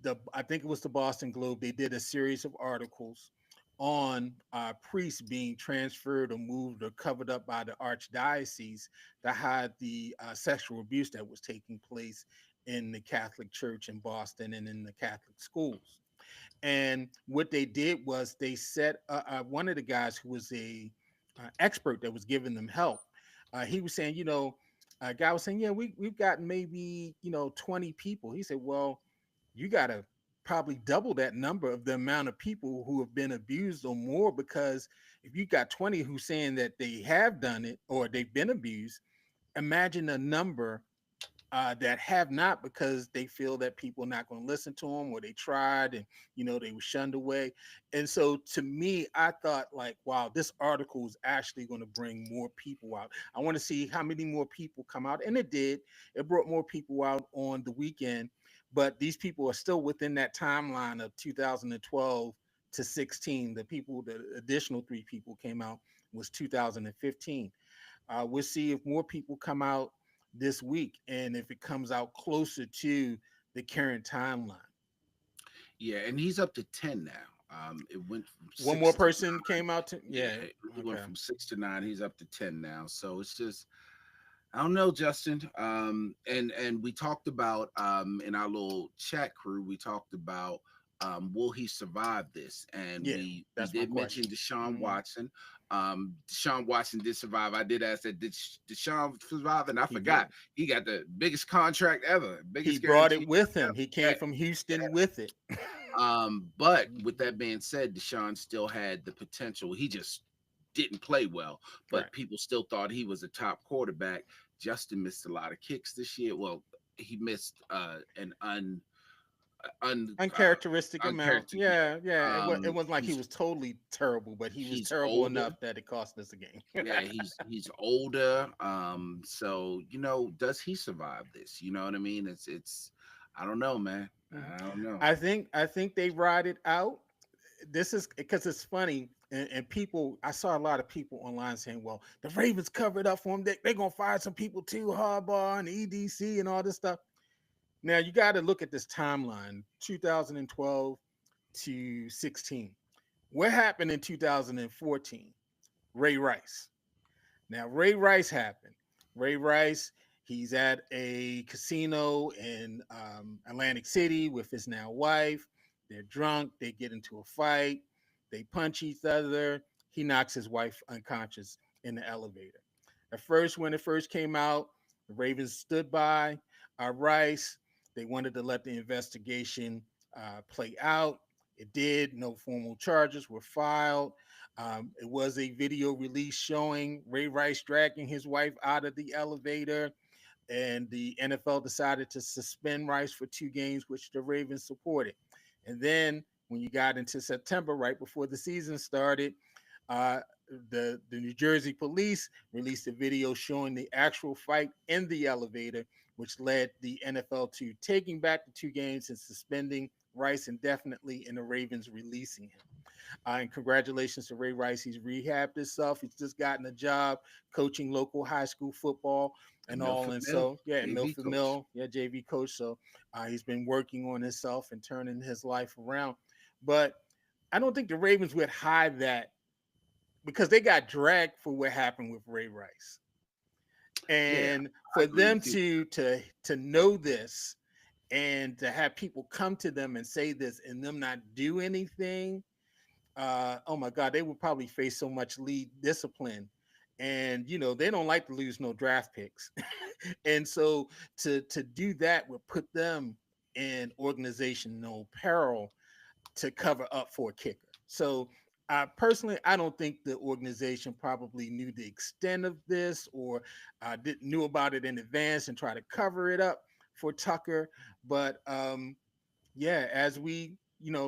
the I think it was the Boston Globe. They did a series of articles on priests being transferred or moved or covered up by the archdiocese to hide the sexual abuse that was taking place in the Catholic Church in Boston and in the Catholic schools. And what they did was they set one of the guys who was a expert that was giving them help. He was saying, a guy was saying, yeah, we've got maybe 20 people. He said, well, you got to probably double that number of the amount of people who have been abused or more, because if you got 20 who's saying that they have done it or they've been abused, imagine a number that have not, because they feel that people are not going to listen to them, or they tried and they were shunned away. And so to me, I thought like, wow, this article is actually going to bring more people out. I want to see how many more people come out, and it did. It brought more people out on the weekend, but these people are still within that timeline of 2012 to 16. The additional three people came out was 2015. We'll see if more people come out this week and if it comes out closer to the current timeline. yeah, and he's up to 10 now. It went from One more six to person came out to, yeah, yeah, he went okay. from 6 to 9. He's up to 10 now. So it's just I don't know, Justin. And we talked about in our little chat crew, we talked about will he survive this? And Yeah, we that's my did mention question. Deshaun Mhm. Watson. Deshaun Watson did survive. I did ask that did Deshaun survive, and I He forgot did. he got the biggest contract ever, He biggest brought guarantee it with him. ever. He Yeah, came from Houston with it. But with Mhm. that being said, Deshaun still had the potential. He just didn't play well, but Right. people still thought he was a top quarterback. Justin missed a lot of kicks this year. Well, he missed an Uncharacteristic amount. uncharacteristic. Yeah, Yeah, yeah. It wasn't like he was totally terrible, but he was he's terrible older. enough that it cost us a game. Yeah, he's older. So does he survive this? You know what I mean? It's I don't know, man. Mhm. I don't know. I think they ride it out. This is because it's funny, and people. I saw a lot of people online saying, "Well, the Ravens covered up for him. They're gonna fire some people too, Harbaugh and EDC and all this stuff." Now you got to look at this timeline: 2012 to 16. What happened in 2014? Ray Rice. Now, Ray Rice happened. Ray Rice, he's at a casino in Atlantic City with his now wife. They're drunk. They get into a fight. They punch each other. He knocks his wife unconscious in the elevator. At first, when it first came out, the Ravens stood by Rice. They wanted to let the investigation play out. It did. No formal charges were filed. It was a video release showing Ray Rice dragging his wife out of the elevator, and the NFL decided to suspend Rice for 2 games, which the Ravens supported. And then when you got into September, right before the season started, uh, the New Jersey police released a video showing the actual fight in the elevator, which led the NFL to taking back the 2 games and suspending Rice indefinitely, and the Ravens releasing him. And congratulations to Ray Rice. He's rehabbed himself. He's just gotten a job coaching local high school football And and all. Milford And Mill, so, yeah, and JV Milford coach. Mill, yeah, JV coach. So he's been working on himself and turning his life around. But I don't think the Ravens would hide that because they got dragged for what happened with Ray Rice. Yeah, And I for agree them with you. to know this and to have people come to them and say this and them not do anything, oh my God, they would probably face so much lead discipline. And they don't like to lose no draft picks. And so to do that would put them in organizational peril to cover up for a kicker. So personally, I don't think the organization probably knew the extent of this or didn't knew about it in advance and try to cover it up for Tucker. But yeah, as we,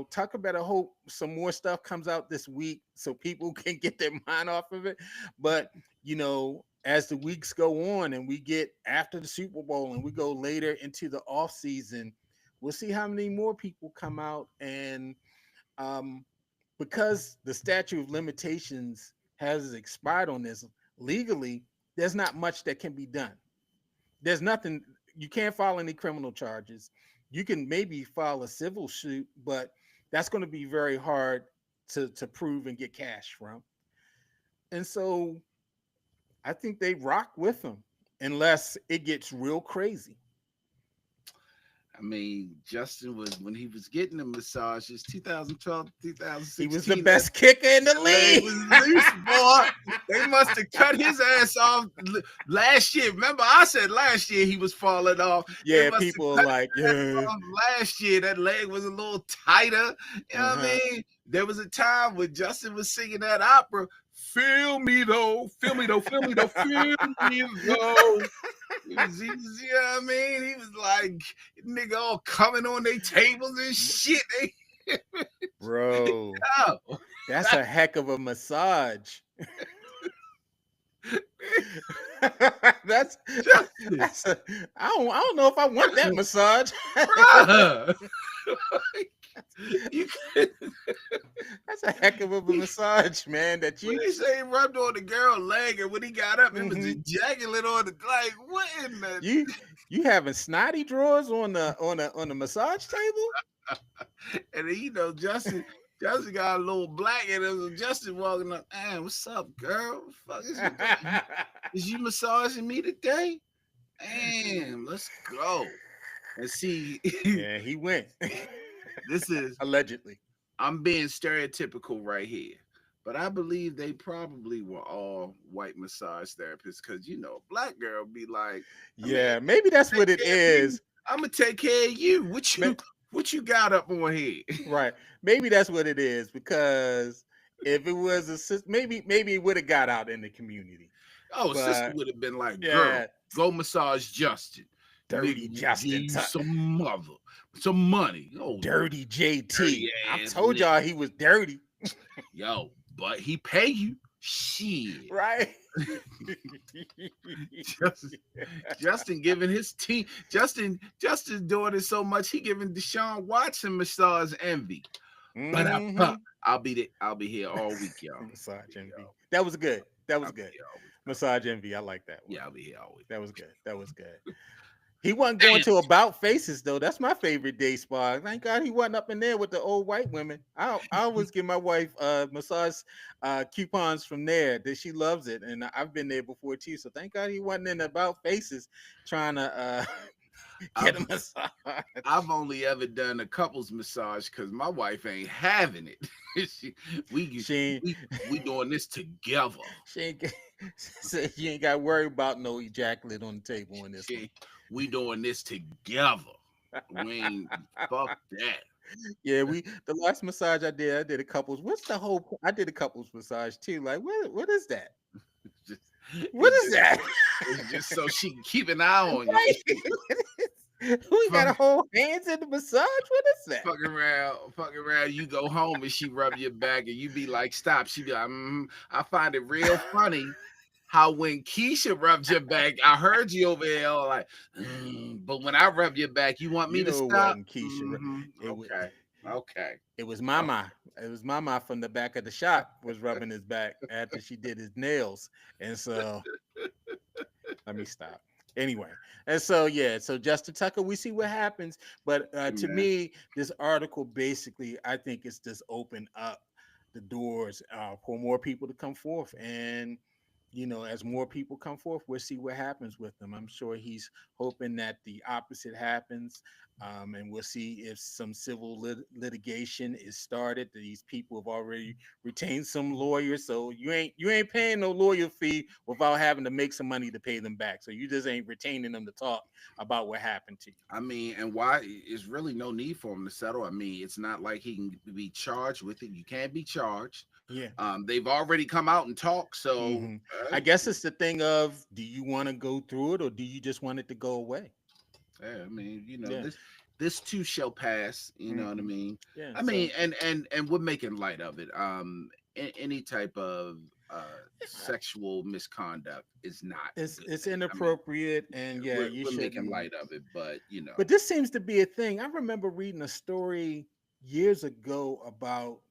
Tucker better hope some more stuff comes out this week so people can get their mind off of it. But, as the weeks go on and we get after the Super Bowl and we go later into the off season, we'll see how many more people come out. And um, because the statute of limitations has expired on this legally, there's not much that can be done. There's nothing. You can't file any criminal charges. You can maybe file a civil suit, but that's going to be very hard to prove and get cash from. And so I think they rock with them unless it gets real crazy. I mean, Justin was when he was getting the massages, 2012, He was the 2016. best kicker in the That leg league. was loose, boy. They must have cut his ass off last year. Remember, I said last year he was falling off. They Yeah, must have people are cut like, his ass off last year. That leg was a little tighter. You know what uh-huh. I mean? There was a time when Justin was singing that opera. Feel me though, feel me though, feel me though, feel me though. He was, you know what I mean? He was like, nigga, all coming on their tables and shit. They, Bro, oh. that's a heck of a massage. that's Justin, that's a, I don't know if I want that massage. bruh. You could, That's a heck of a massage, man. That when you they say he rubbed on the girl's leg, and when he got up, it was hmm ejaculate on the like. What in the? you you having snotty drawers on the massage table? And then, Justin. Justin got a little black and it was Justin walking up. Man, what's up, girl? What the fuck is you doing? Is you massaging me today? Damn, let's go. And see, Yeah, he went. this is Allegedly. I'm being stereotypical right here. But I believe they probably were all white massage therapists because a black girl be like, I mean, Yeah, maybe that's take what it care of me. is. I'm gonna take care of you. What Ma- you got up on here? Right. Maybe that's what it is because if it was maybe it would have got out in the community. Oh, sister But would have been like, girl, yeah, go massage Justin. Nigga dirty will give Justin you Tucker. some money. Oh, Dirty dirty JT. I ass told nigga. y'all he was dirty. Yo, but he pay you. Shit. Right? Justin, Justin giving his team. Justin doing it so much. He giving Deshaun Watson massage envy. But Hmm. I'll be here all week, y'all. I'll be Massage here envy. all week. That was good. That was I'll be good. here all week. Massage envy. I like that one. Yeah, I'll be here all week. That was good. That was good. He wasn't going to about faces though. That's my favorite day spa. Thank God he wasn't up in there with the old white women. I always give my wife massage coupons from there. That she loves it, and I've been there before too. So thank God he wasn't in about faces trying to get I've a massage. I've only ever done a couples massage because my wife ain't having it. she, we She ain't, we doing this together. she ain't said you ain't got to worry about no ejaculate on the table on this one. She, we doing this together. We ain't fuck that. Yeah, the last massage I did a couples. What's the whole? I did a couples massage too. Like what is that? It's just, What it's is just that? it's just so she can keep an eye on you. Right? We got to fuck, hold hands in the massage. What is that? fucking around. You go home and she rub your back and you be like, stop. She be like, I find it real funny how when Keisha rubbed your back, I heard you over there all like, but when I rub your back, you want You me to know stop? what, Keisha? It was Okay. Okay. it was Oh, Mama. It was Mama from the back of the shop was rubbing his back after she did his nails, and so let me stop. Anyway, and so yeah, so Justin Tucker, we see what happens. But to man. me, this article basically, I think it's just open up the doors for more people to come forth, and as more people come forth, we'll see what happens with them. I'm sure he's hoping that the opposite happens, and we'll see if some civil litigation is started. These people have already retained some lawyers, so you ain't paying no lawyer fee without having to make some money to pay them back. So you just ain't retaining them to talk about what happened to you. I mean, and why is really no need for him to settle? I mean, it's not like he can be charged with it. You can't be charged. Yeah. They've already come out and talked, so Hmm. I guess it's the thing of, do you want to go through it or do you just want it to go away? yeah, I mean, Yeah. this too shall pass. You know what I Hmm. mean? Yeah. I mean, So and we're making light of it. Any type of sexual misconduct is not good. it's I mean, inappropriate, and yeah, you we're making shouldn't. light of it, but But this seems to be a thing. I remember reading a story years ago about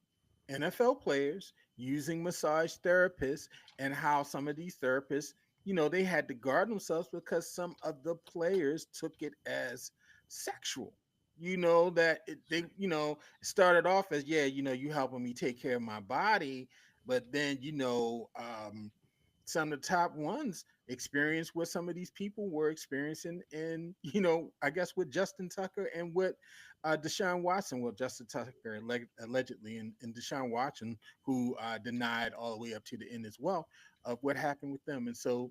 NFL players using massage therapists, and how some of these therapists, they had to guard themselves because some of the players took it as sexual. That they, started off as, yeah, you helping me take care of my body, but then, some of the top ones experience what some of these people were experiencing in, I guess with Justin Tucker and with Deshaun Watson. Well, Justin Tucker allegedly, and Deshaun Watson, who denied all the way up to the end as well of what happened with them. And so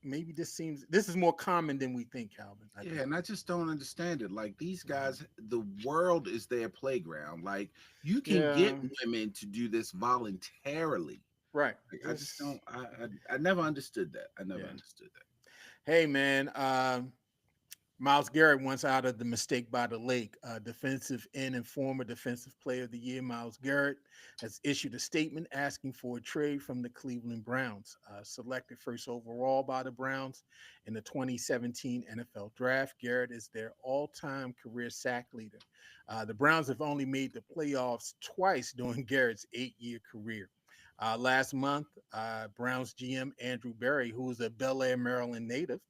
maybe this is more common than we think, Calvin. I yeah, think. and I just don't understand it. Like these guys, the world is their playground. Like you can get Yeah, women to do this voluntarily. right. Like I just don't. I never understood that. I never Yeah. understood that. Hey, man. Miles Garrett once out of the mistake by the lake. Defensive end and former defensive player of the year, Miles Garrett, has issued a statement asking for a trade from the Cleveland Browns. Selected first overall by the Browns in the 2017 NFL Draft, Garrett is their all-time career sack leader. The Browns have only made the playoffs twice during Garrett's 8-year career. Last month, Browns GM Andrew Berry, who is a Bel Air, Maryland native,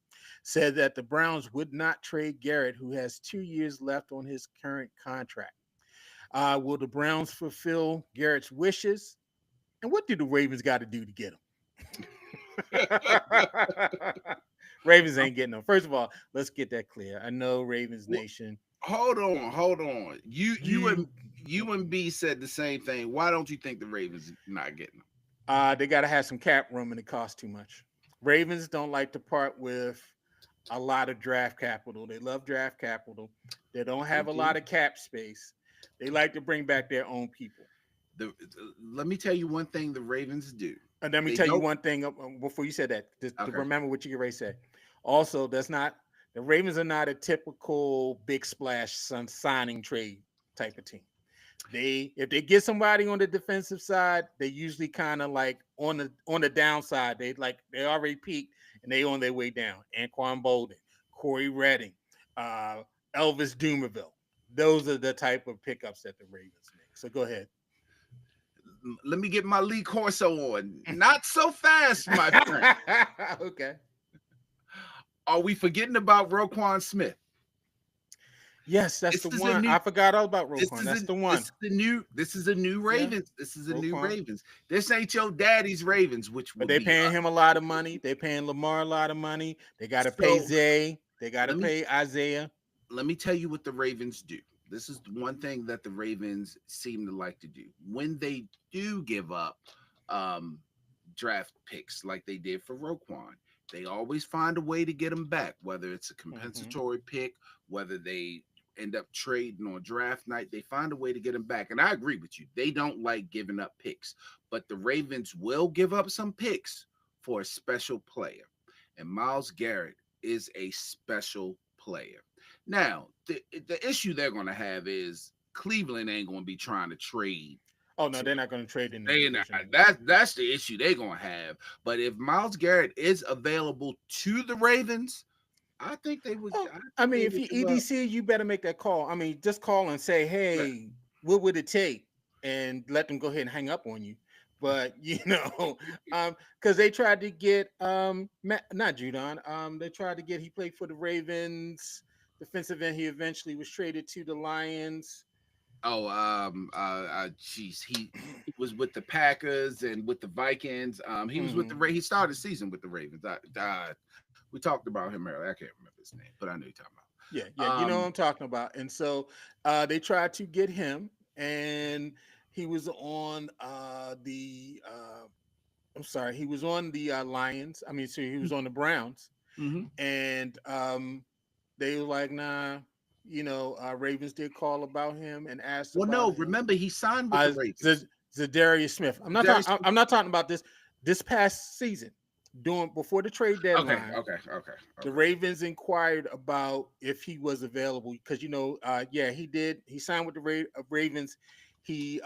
said that the Browns would not trade Garrett, who has 2 years left on his current contract. Will the Browns fulfill Garrett's wishes? And what do the Ravens got to do to get him? Ravens ain't getting them. First of all, let's get that clear. I know Ravens Wh- Nation. hold on. You You and B said the same thing. Why don't you think the Ravens not getting them? they got to have some cap room, and it costs too much. Ravens don't like to part with a lot of draft capital. They love draft capital. They don't They have a do. lot of cap space. They like to bring back their own people. Let me tell you one thing the Ravens do. And let me They tell you don't. one thing before you said that, to Okay. remember what you already said. Also, that's not the Ravens are not a typical big splash signing trade type of team. They if they get somebody on the defensive side, they usually kind of like on the downside. They already peaked and they on their way down. Anquan Bolden, Corey Redding, uh, Elvis Dumerville. Those are the type of pickups that the Ravens make. So go ahead. Let me get my Lee Corso on. Not so fast, my friend. Okay. Are we forgetting about Roquan Smith? Yes, that's This the is a one. new I forgot all about this Roquan. is a That's the this one. is a new this is a new Yeah, Ravens. This is a new Roquan. Ravens. This ain't your daddy's Ravens, which But would they be paying us. him a lot of money. They paying Lamar a lot of money. They got to pay So Zay. They got to let me pay Isaiah. let me tell you what the Ravens do. This is one thing that the Ravens seem to like to do. When they do give up um, draft picks like they did for Roquan, they always find a way to get them back, whether it's a Hmm. compensatory pick, whether they end up trading on draft night, they find a way to get them back. And I agree with you. They don't like giving up picks, but the Ravens will give up some picks for a special player. And Miles Garrett is a special player. Now, the issue they're going to have is Cleveland ain't going to be trying to trade Oh no, to they're not going to trade in the they not. divisional round. That's the issue they're gonna have. But if Miles Garrett is available to the Ravens, I think they would. Oh, I I think mean, they if would you give up. EDC, you better make that call. I mean, just call and say, Right. "Hey, what would it take?" and let them go ahead and hang up on you. But because they tried to get not Judon, they tried to get he played for the Ravens defensive end. He eventually was traded to the Lions. Oh, jeez, he was with the Packers and with the Vikings. He was with the Hmm. He started the season with the Ravens. We talked about him earlier. I can't remember his name, but I know you're talking Yeah, yeah, about. you know what I'm talking about. And so they tried to get him, and he was on I'm sorry, he was on the Lions. I mean, so he was on the Browns, Mhm. and they were like, nah. Ravens did call about him and asked Well, about no, him. remember he signed with the Ravens. Zadarius Smith. Darius. I'm not talking about this past season. Doing before the trade Okay, deadline, the okay. Ravens inquired about if he was available because yeah, he did. He signed with the Ravens. He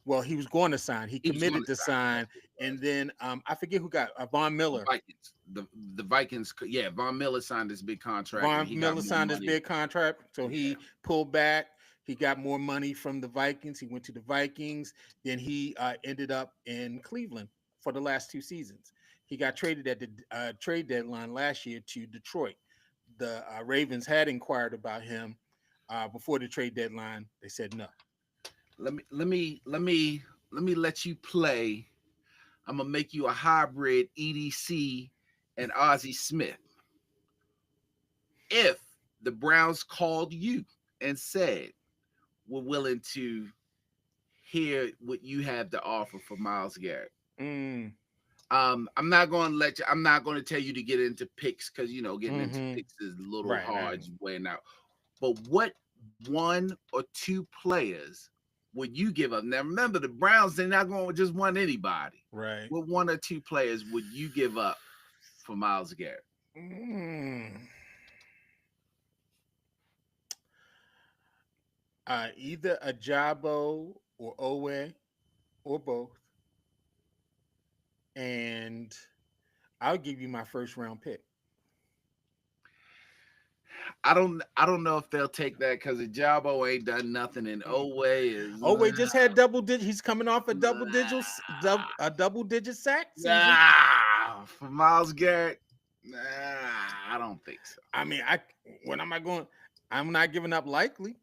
well, he was going to sign. He He was going committed to to sign. sign, That's what it and was. then I forget who got Von The Miller. Vikings. The Vikings. Yeah, Von Miller signed this big contract, and Von he got Miller more signed his money. big contract, so Yeah. he pulled back. He got more money from the Vikings. He went to the Vikings. Then he ended up in Cleveland for the last two seasons. He got traded at the trade deadline last year to Detroit. The Ravens had inquired about him before the trade deadline. They said no. Let me let you play. I'm gonna make you a hybrid EDC and Ozzie Smith. If the Browns called you and said we're willing to hear what you have to offer for Miles Garrett, Mm, I'm not going to let you. I'm not going to tell you to get into picks because getting into hmm. picks is a little Right, right, hard weighing out. But what one or two players would you give up? Now remember, the Browns they're not going to just want anybody. right. What one or two players would you give up for Miles Garrett? Mm. Either a Jabo or Owe or both, and I'll give you my first round pick. I don't know if they'll take that because the Jabo ain't done nothing, and Mm. Owe is Oh wait, just had double digit. He's coming off a double digit sack season. for Miles Garrett. Nah, I don't think so. I mean, when am I going? I'm not giving up likely.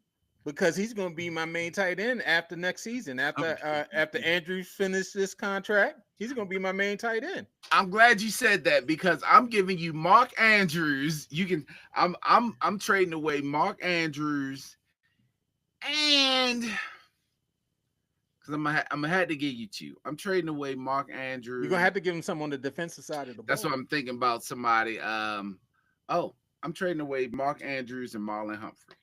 because he's going to be my main tight end after next season. After Andrews finish this contract, he's going to be my main tight end. I'm glad you said that because I'm giving you Mark Andrews. You can I'm trading away Mark Andrews and because I'm gonna have to give you two. I'm trading away Mark You're going to Andrews. have to give him some on the defensive side of the That's what ball. I'm thinking about somebody. Oh, I'm trading away Mark Andrews and Marlon Humphrey.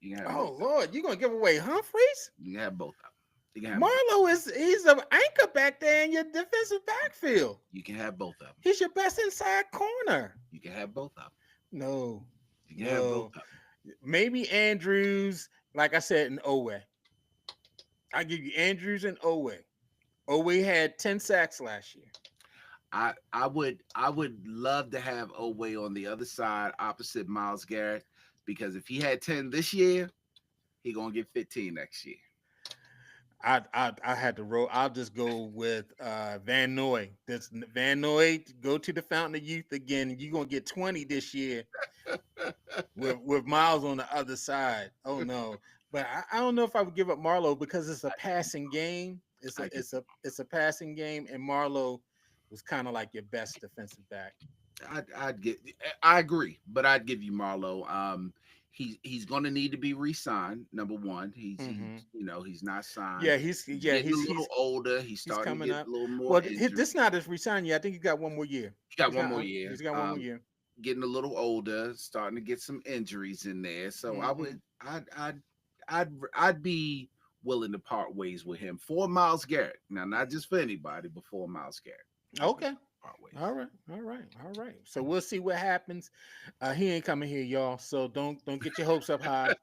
You can have both Oh of them. Lord, you're going to give away Humphreys? You can have both of them. You can have both. Marlowe he's an anchor back there in your defensive backfield. You can have both of them. He's your best inside corner. You can have both of them. No, You can have both no. of them. Maybe Andrews, like I said, in Owe. I give you Andrews and Owe. Owe had 10 sacks last year. I would love to have Oway on the other side opposite Miles Garrett because if he had 10 this year, he gonna get 15 next year. I had to roll. I'll just go with Van Noy. This Van Noy go to the Fountain of Youth again. You're gonna get 20 this year with Miles on the other side. Oh no. But I don't know if I would give up Marlowe because it's a passing game. It's a I get it's a it's a passing game, and Marlowe was kind of like your best defensive back. I'd get I agree, but I'd give you Marlowe. He's gonna need to be re-signed. Number one, Hmm. he's not signed. Yeah, He's getting a little he's older. He's he's starting to coming get up. a little more Well, injury. this not his resign yet. I think he's got one more year. He got one more year. He's got one more year. Getting a little older, starting to get some injuries in there. So Hmm. I'd be willing to part ways with him for Miles Garrett. Now, not just for anybody, but for Miles Garrett. I'd be Okay. part ways. All right, all right, all right. So we'll see what happens. He ain't coming here, y'all. So don't get your hopes up high.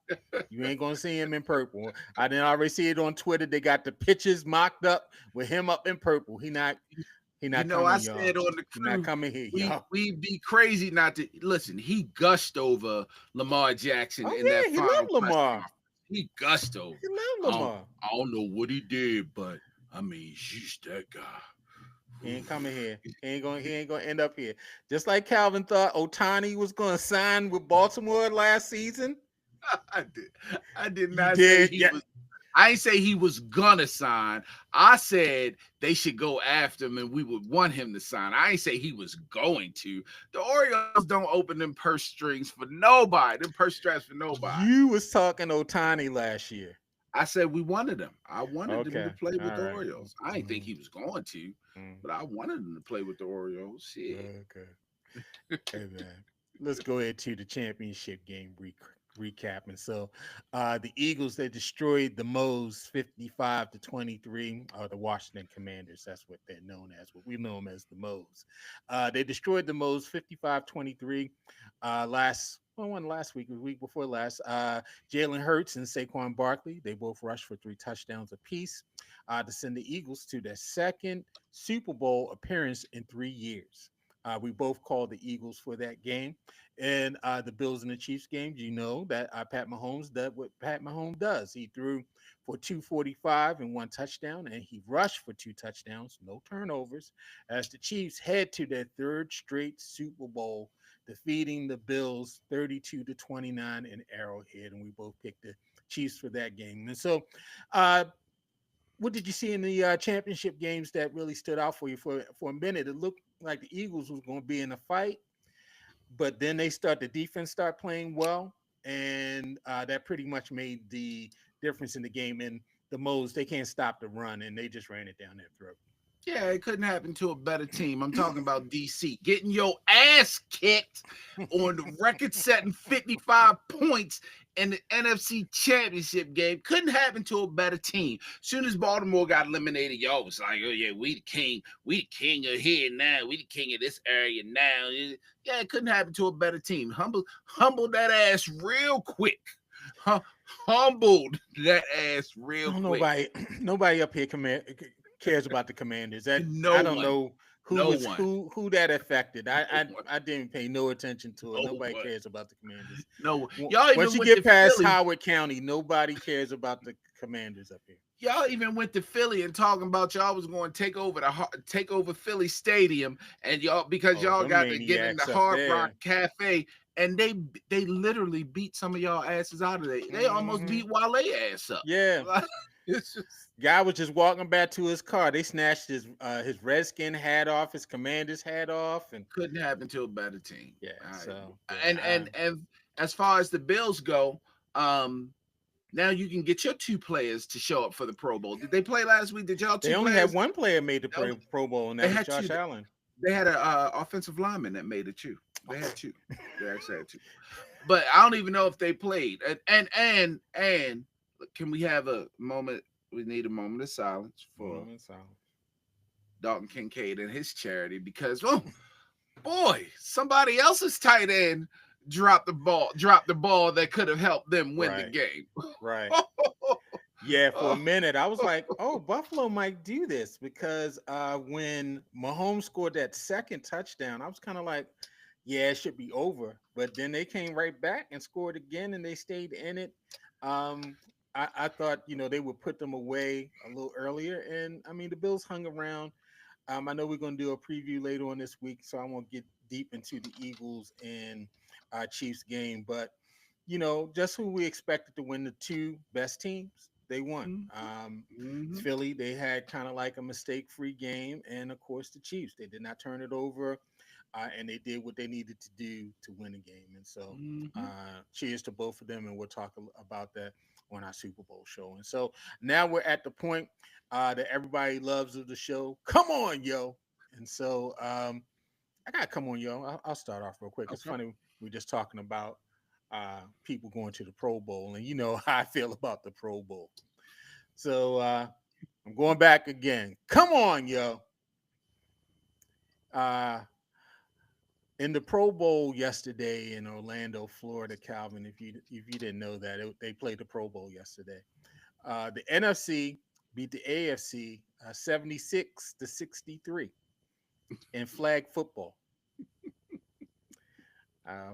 You ain't gonna see him in purple. I didn't already see it on Twitter. They got the pictures mocked up with him up in purple. He not I coming, y'all. said on the He not crew, coming here, we y'all. we'd be crazy not to listen. He gushed over Lamar Jackson Oh in that yeah, he loved final press Lamar. conference. He gushed over. He loved I Lamar. I don't know what he did, but I mean, he's that guy. He ain't coming here. He ain't gonna end up here. Just like Calvin thought Otani was gonna sign with Baltimore last season. I did. I did You not say did, he yeah. was. I ain't say he was gonna sign. I said they should go after him and we would want him to sign. I ain't say he was going to. The Orioles don't open them purse strings for nobody. Them purse straps for nobody. You was talking Otani last year. I said we wanted him. I wanted him to Okay. play with All the right. Orioles. I didn't think Mm, he was going to, mm, but I wanted him to play with the Orioles. Shit. okay. Hey man, let's go ahead to the championship game recap. And so, the Eagles they destroyed the Moes 55-23, or the Washington Commanders. That's what they're known as. What we know them as the Moes. They destroyed the Moes 55-23. Last well, one last week, the week before last. Jalen Hurts and Saquon Barkley they both rushed for 3 touchdowns apiece to send the Eagles to their second Super Bowl appearance in 3 years. We both called the Eagles for that game. And the Bills and the Chiefs game, you know that Pat Mahomes does what Pat Mahomes does. He threw for 245 and 1 touchdown, and he rushed for 2 touchdowns, no turnovers, as the Chiefs head to their third straight Super Bowl, defeating the Bills 32-29 in Arrowhead. And we both picked the Chiefs for that game. And so, uh, what did you see in the championship games that really stood out for you for a minute? It looked like the Eagles was going to be in a fight, but then the defense start playing well, and that pretty much made the difference in the game. And the Moles they can't stop the run, and they just ran it down their throat. Yeah, it couldn't happen to a better team. I'm talking about DC getting your ass kicked on the record-setting 55 points in the NFC Championship game. Couldn't happen to a better team. Soon as Baltimore got eliminated, y'all was like, "Oh yeah, we the king. We the king of here now. We the king of this area now." Yeah, it couldn't happen to a better team. Humbled that ass real quick. Humbled that ass real Oh, quick. nobody up here cares about the Commanders. That No I don't one. know No one. who that affected. No one. I didn't pay no attention to it. No Nobody one. cares about the Commanders. No, y'all Once even you went to get past Philly. Howard County, nobody cares about the Commanders up here. Y'all even went to Philly and talking about y'all was going to take over Philly Stadium, and y'all because Oh, y'all them got to get in the maniacs up Hard Rock there. Cafe and they literally beat some of y'all asses out of it. They almost Hmm. beat Wale ass up. Yeah. Like, it's just Guy was just walking back to his car. They snatched his Redskin hat off, his commander's hat off, and couldn't happen to a better team. yeah. All right. So yeah, And as far as the Bills go, now you can get your two players to show up for the Pro Bowl. Did they play last week? Did y'all they two only had players? one player made the They only- Pro Bowl, and they that was had two. Josh Allen. They had a offensive lineman that made it too. They had two. They actually had two. But I don't even know if they played. And can we have a moment? We need a moment of silence for Moment of silence. Dalton Kincaid and his charity because oh boy, somebody else's tight end dropped the ball that could have helped them win the Right, game. right. Yeah, for a minute I was like, "Oh, Buffalo might do this," because when Mahomes scored that second touchdown, I was kind of like, "Yeah, it should be over." But then they came right back and scored again, and they stayed in it. Um, I thought, they would put them away a little earlier, and I mean, the Bills hung around. I know we're going to do a preview later on this week, so I won't get deep into the Eagles and Chiefs game. But just who we expected to win the two best teams, they won. Mm-hmm. Philly, they had kind of like a mistake-free game, and of course the Chiefs, they did not turn it over, and they did what they needed to do to win the game. And so, Mm-hmm. cheers to both of them, and we'll talk about that on our Super Bowl show. And so now we're at the point that everybody loves of the show. Come on, yo! And so I got to come on, yo. I'll start off real quick. It's Okay. funny we're just talking about people going to the Pro Bowl, and you know how I feel about the Pro Bowl. So I'm going back again. Come on, yo. Uh, in the Pro Bowl yesterday in Orlando, Florida, Calvin, if you didn't know that, they played the Pro Bowl yesterday. The NFC beat the AFC 76-63 in flag football.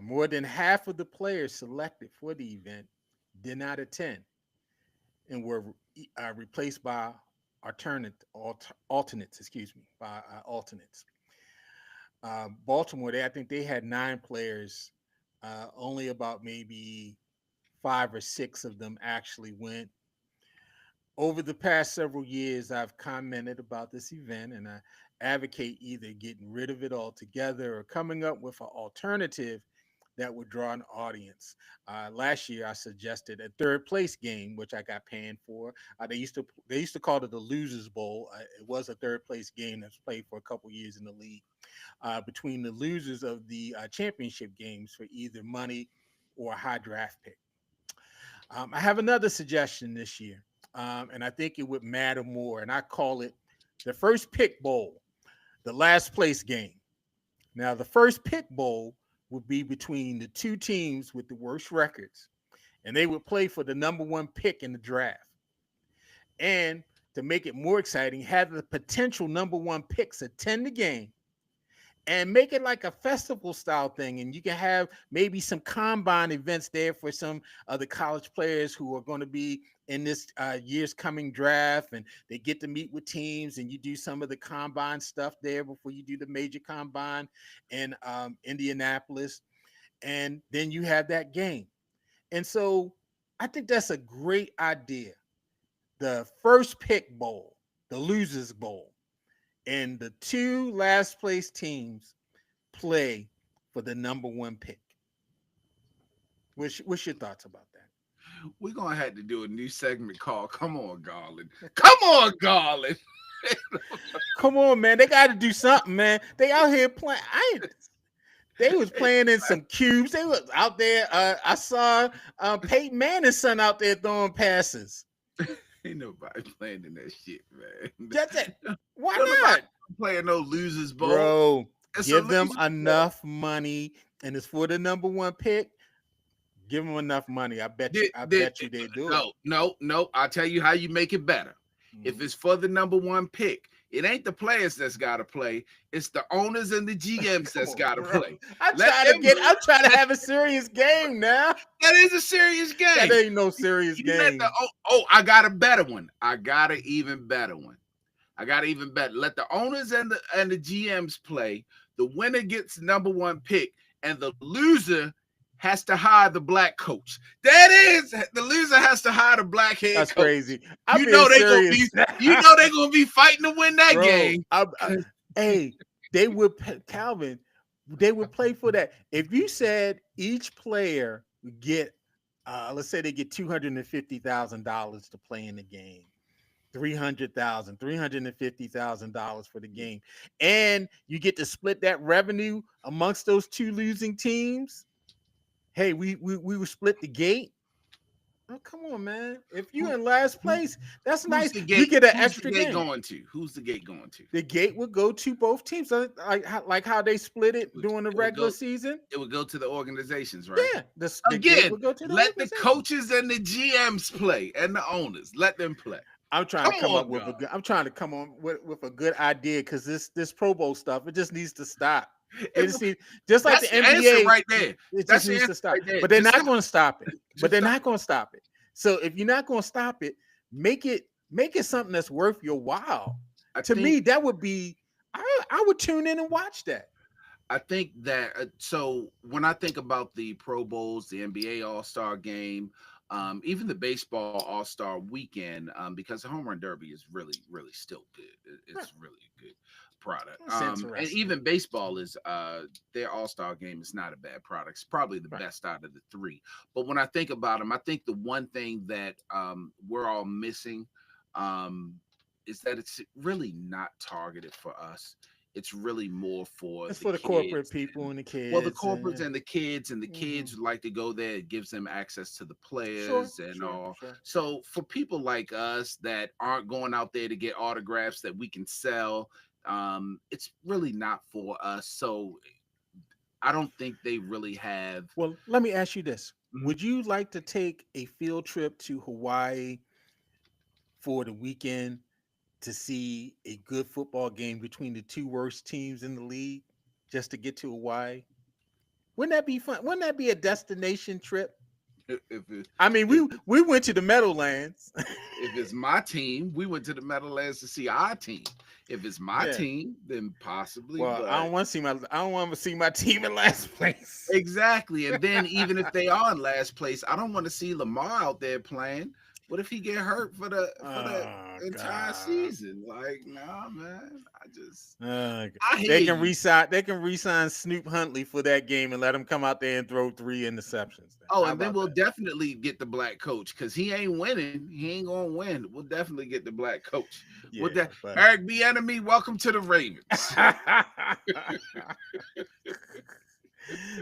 More than half of the players selected for the event did not attend and were replaced by alternates. Excuse me, by alternates. Baltimore, I think they had 9 players. Only about maybe 5 or 6 of them actually went. Over the past several years, I've commented about this event, and I advocate either getting rid of it altogether or coming up with an alternative that would draw an audience. Last year, I suggested a third place game, which I got panned for. They used to call it the Losers Bowl. It was a third place game that's played for a couple years in the league between the losers of the championship games for either money or a high draft pick. I have another suggestion this year, and I think it would matter more, and I call it the first pick bowl, the last place game. Now, the first pick bowl would be between the two teams with the worst records, and they would play for the number one pick in the draft. And to make it more exciting, have the potential number one picks attend the game and make it like a festival style thing. And you can have maybe some combine events there for some of the college players who are going to be in this year's coming draft, and they get to meet with teams, and you do some of the combine stuff there before you do the major combine in Indianapolis, and then you have that game. And so I think that's a great idea. The first pick bowl, the losers bowl, and the two last place teams play for the number one pick. What's your thoughts about that? We're gonna have to do a new segment called "Come On, Garland." Come on, Garland. Come on, man. They got to do something, man. They out here playing. They was playing in some cubes. They was out there. I saw Peyton Manning's son out there throwing passes. Ain't nobody playing in that shit, man. That's it. Why Don't nobody not, playing no losers bowl. bro? It's a Give them losers bowl. enough money, and it's for the number one pick. Give them enough money. I bet you. I bet you they do it. No. I'll tell you how you make it better. If Mhm. it's for the number one pick, it ain't the players that's got to play. It's the owners and the GMs Come that's on, got to bro. play. I'm Let trying to them. get. I'm trying to have a serious game now. That is a serious That game. ain't no serious You let the game. I got a better one. I got an even better one. I got even better. Let the owners and the GMs play. The winner gets number one pick, and the loser has to hire the black coach. That is, the loser has to hire the black head That's coach. crazy. I'm You being know they gonna serious, be, you know they gonna be fighting to win that bro. game. Hey, they would Calvin. They would play for that. If you said each player would get, let's say they get $250,000 to play in the game, 300,000, $350,000 for the game, and you get to split that revenue amongst those two losing teams. Hey, we would split the gate. Oh, come on, man. If you Who, in last who, place, that's who's nice. the You gate? get an Who's the extra gate game. going to? Who's the gate going to? The gate would go to both teams, like how they split it during the It would regular go. season. It would go to the organizations, right? Yeah, the gate Again, would go to the let the organization. coaches and the GMs play and the owners. Let them play. I'm trying to Come come up on, with a God. good. I'm trying to come on with a good idea because this Pro Bowl stuff it just needs to stop. It It, just needs just like the that's the answer NBA. right there. It just That's the needs answer to stop. right there. But they're Just not stop. going to stop it. But Just they're stop. not going to stop it. So if you're not going to stop it, make it something that's worth your while. I To think me, that would be. I would tune in and watch that. I think that so when I think about the Pro Bowls, the NBA All Star Game, even the baseball All Star Weekend, because the Home Run Derby is really, really still good. Huh, It's really a good product. that's And interesting. even baseball is their All Star Game is not a bad product. It's probably the Right. best out of the three. But when I think about them, I think the one thing that we're all missing um, is that it's really not targeted for us. It's really more for It's the for the corporate kids. people and the Well, the kids. corporates And and the kids, and the hmm kids like to go there. It gives them access to the Sure, players and sure, all. sure. So for people like us that aren't going out there to get autographs that we can sell, it's really not for us. So I don't think they really have. Well, let me ask you this. Mhm. Would you like to take a field trip to Hawaii for the weekend to see a good football game between the two worst teams in the league just to get to Hawaii? Wouldn't that be fun? Wouldn't that be a destination trip? If it, I mean, if we went to the Meadowlands. if it's my team, we went to the Meadowlands to see our team. If it's my Yeah. team, then possibly. Well, But I don't want to see my team in last place. exactly. And then even if they are in last place, I don't want to see Lamar out there playing. What if he get hurt for the Oh entire God. season? Like, nah, man. Okay. I They hear can you. resign. They can resign Snoop Huntley for that game and let him come out there and throw 3 interceptions. Then Oh, how and then about we'll that? definitely get the black coach because he ain't winning. He ain't gonna win. We'll definitely get the black coach. With Yeah, that, but Eric B. Enemy, welcome to the Ravens.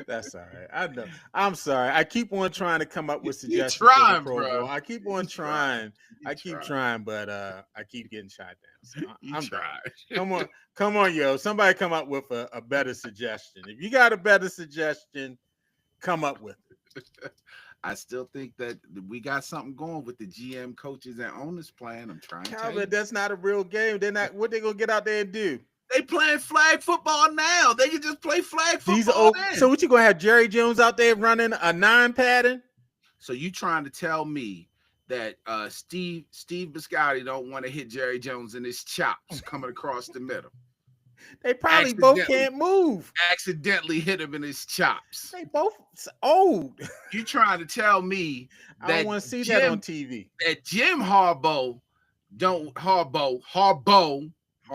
that's all right. I know. I'm sorry. I keep on trying to come up with You suggestions for the trying, Pro bro. Bowl. I keep You on trying. trying. You I keep trying. trying, but I keep getting shot down. So You I'm done. trying. Come on, yo. Somebody come up with a better suggestion. If you got a better suggestion, come up with it. I still think that we got something going with the GM coaches and owners plan. I'm trying to tell Calvin, you. that's not a real game. They're not. What they gonna get out there and do? They playing flag football now. They can just play flag These are football old. So then. what you gonna have Jerry Jones out there running a 9 pattern? So you trying to tell me that Steve Biscotti don't want to hit Jerry Jones in his chops coming across the middle? They probably both Accidentally, can't move. accidentally hit him in his chops. They both old. You trying to tell me I don't that want to see that on Jim TV. that Jim Harbaugh don't Harbaugh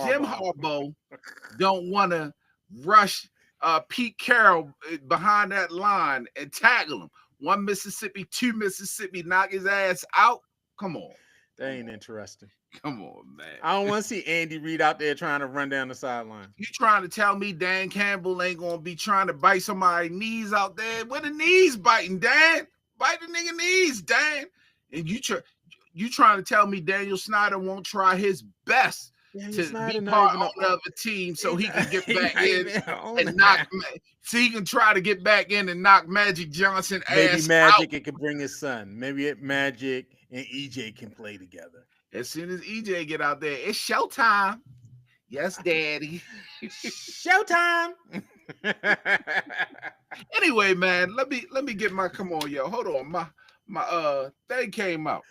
Jim Harbaugh. Harbaugh don't want to rush Pete Carroll behind that line and tackle him. One Mississippi, two Mississippi, knock his ass out. Come on, That come ain't on, interesting. come on, man. I don't want to see Andy Reid out there trying to run down the sideline. You trying to tell me Dan Campbell ain't gonna be trying to bite somebody's knees out there? Where the knees biting, Dan? Bite the nigga knees, Dan. And you trying to tell me Daniel Snyder won't try his best Daniel to be Snyder not part even a, owner of a team so he can get he back not in even on and that. so he can try to get back in and knock Magic Johnson Maybe ass out. Magic it could bring his son. Maybe Magic and EJ can play together. As soon as EJ get out there, it's showtime. Yes, daddy. Showtime. Anyway, man, let me get my come on, yo. Hold on. My thing came out.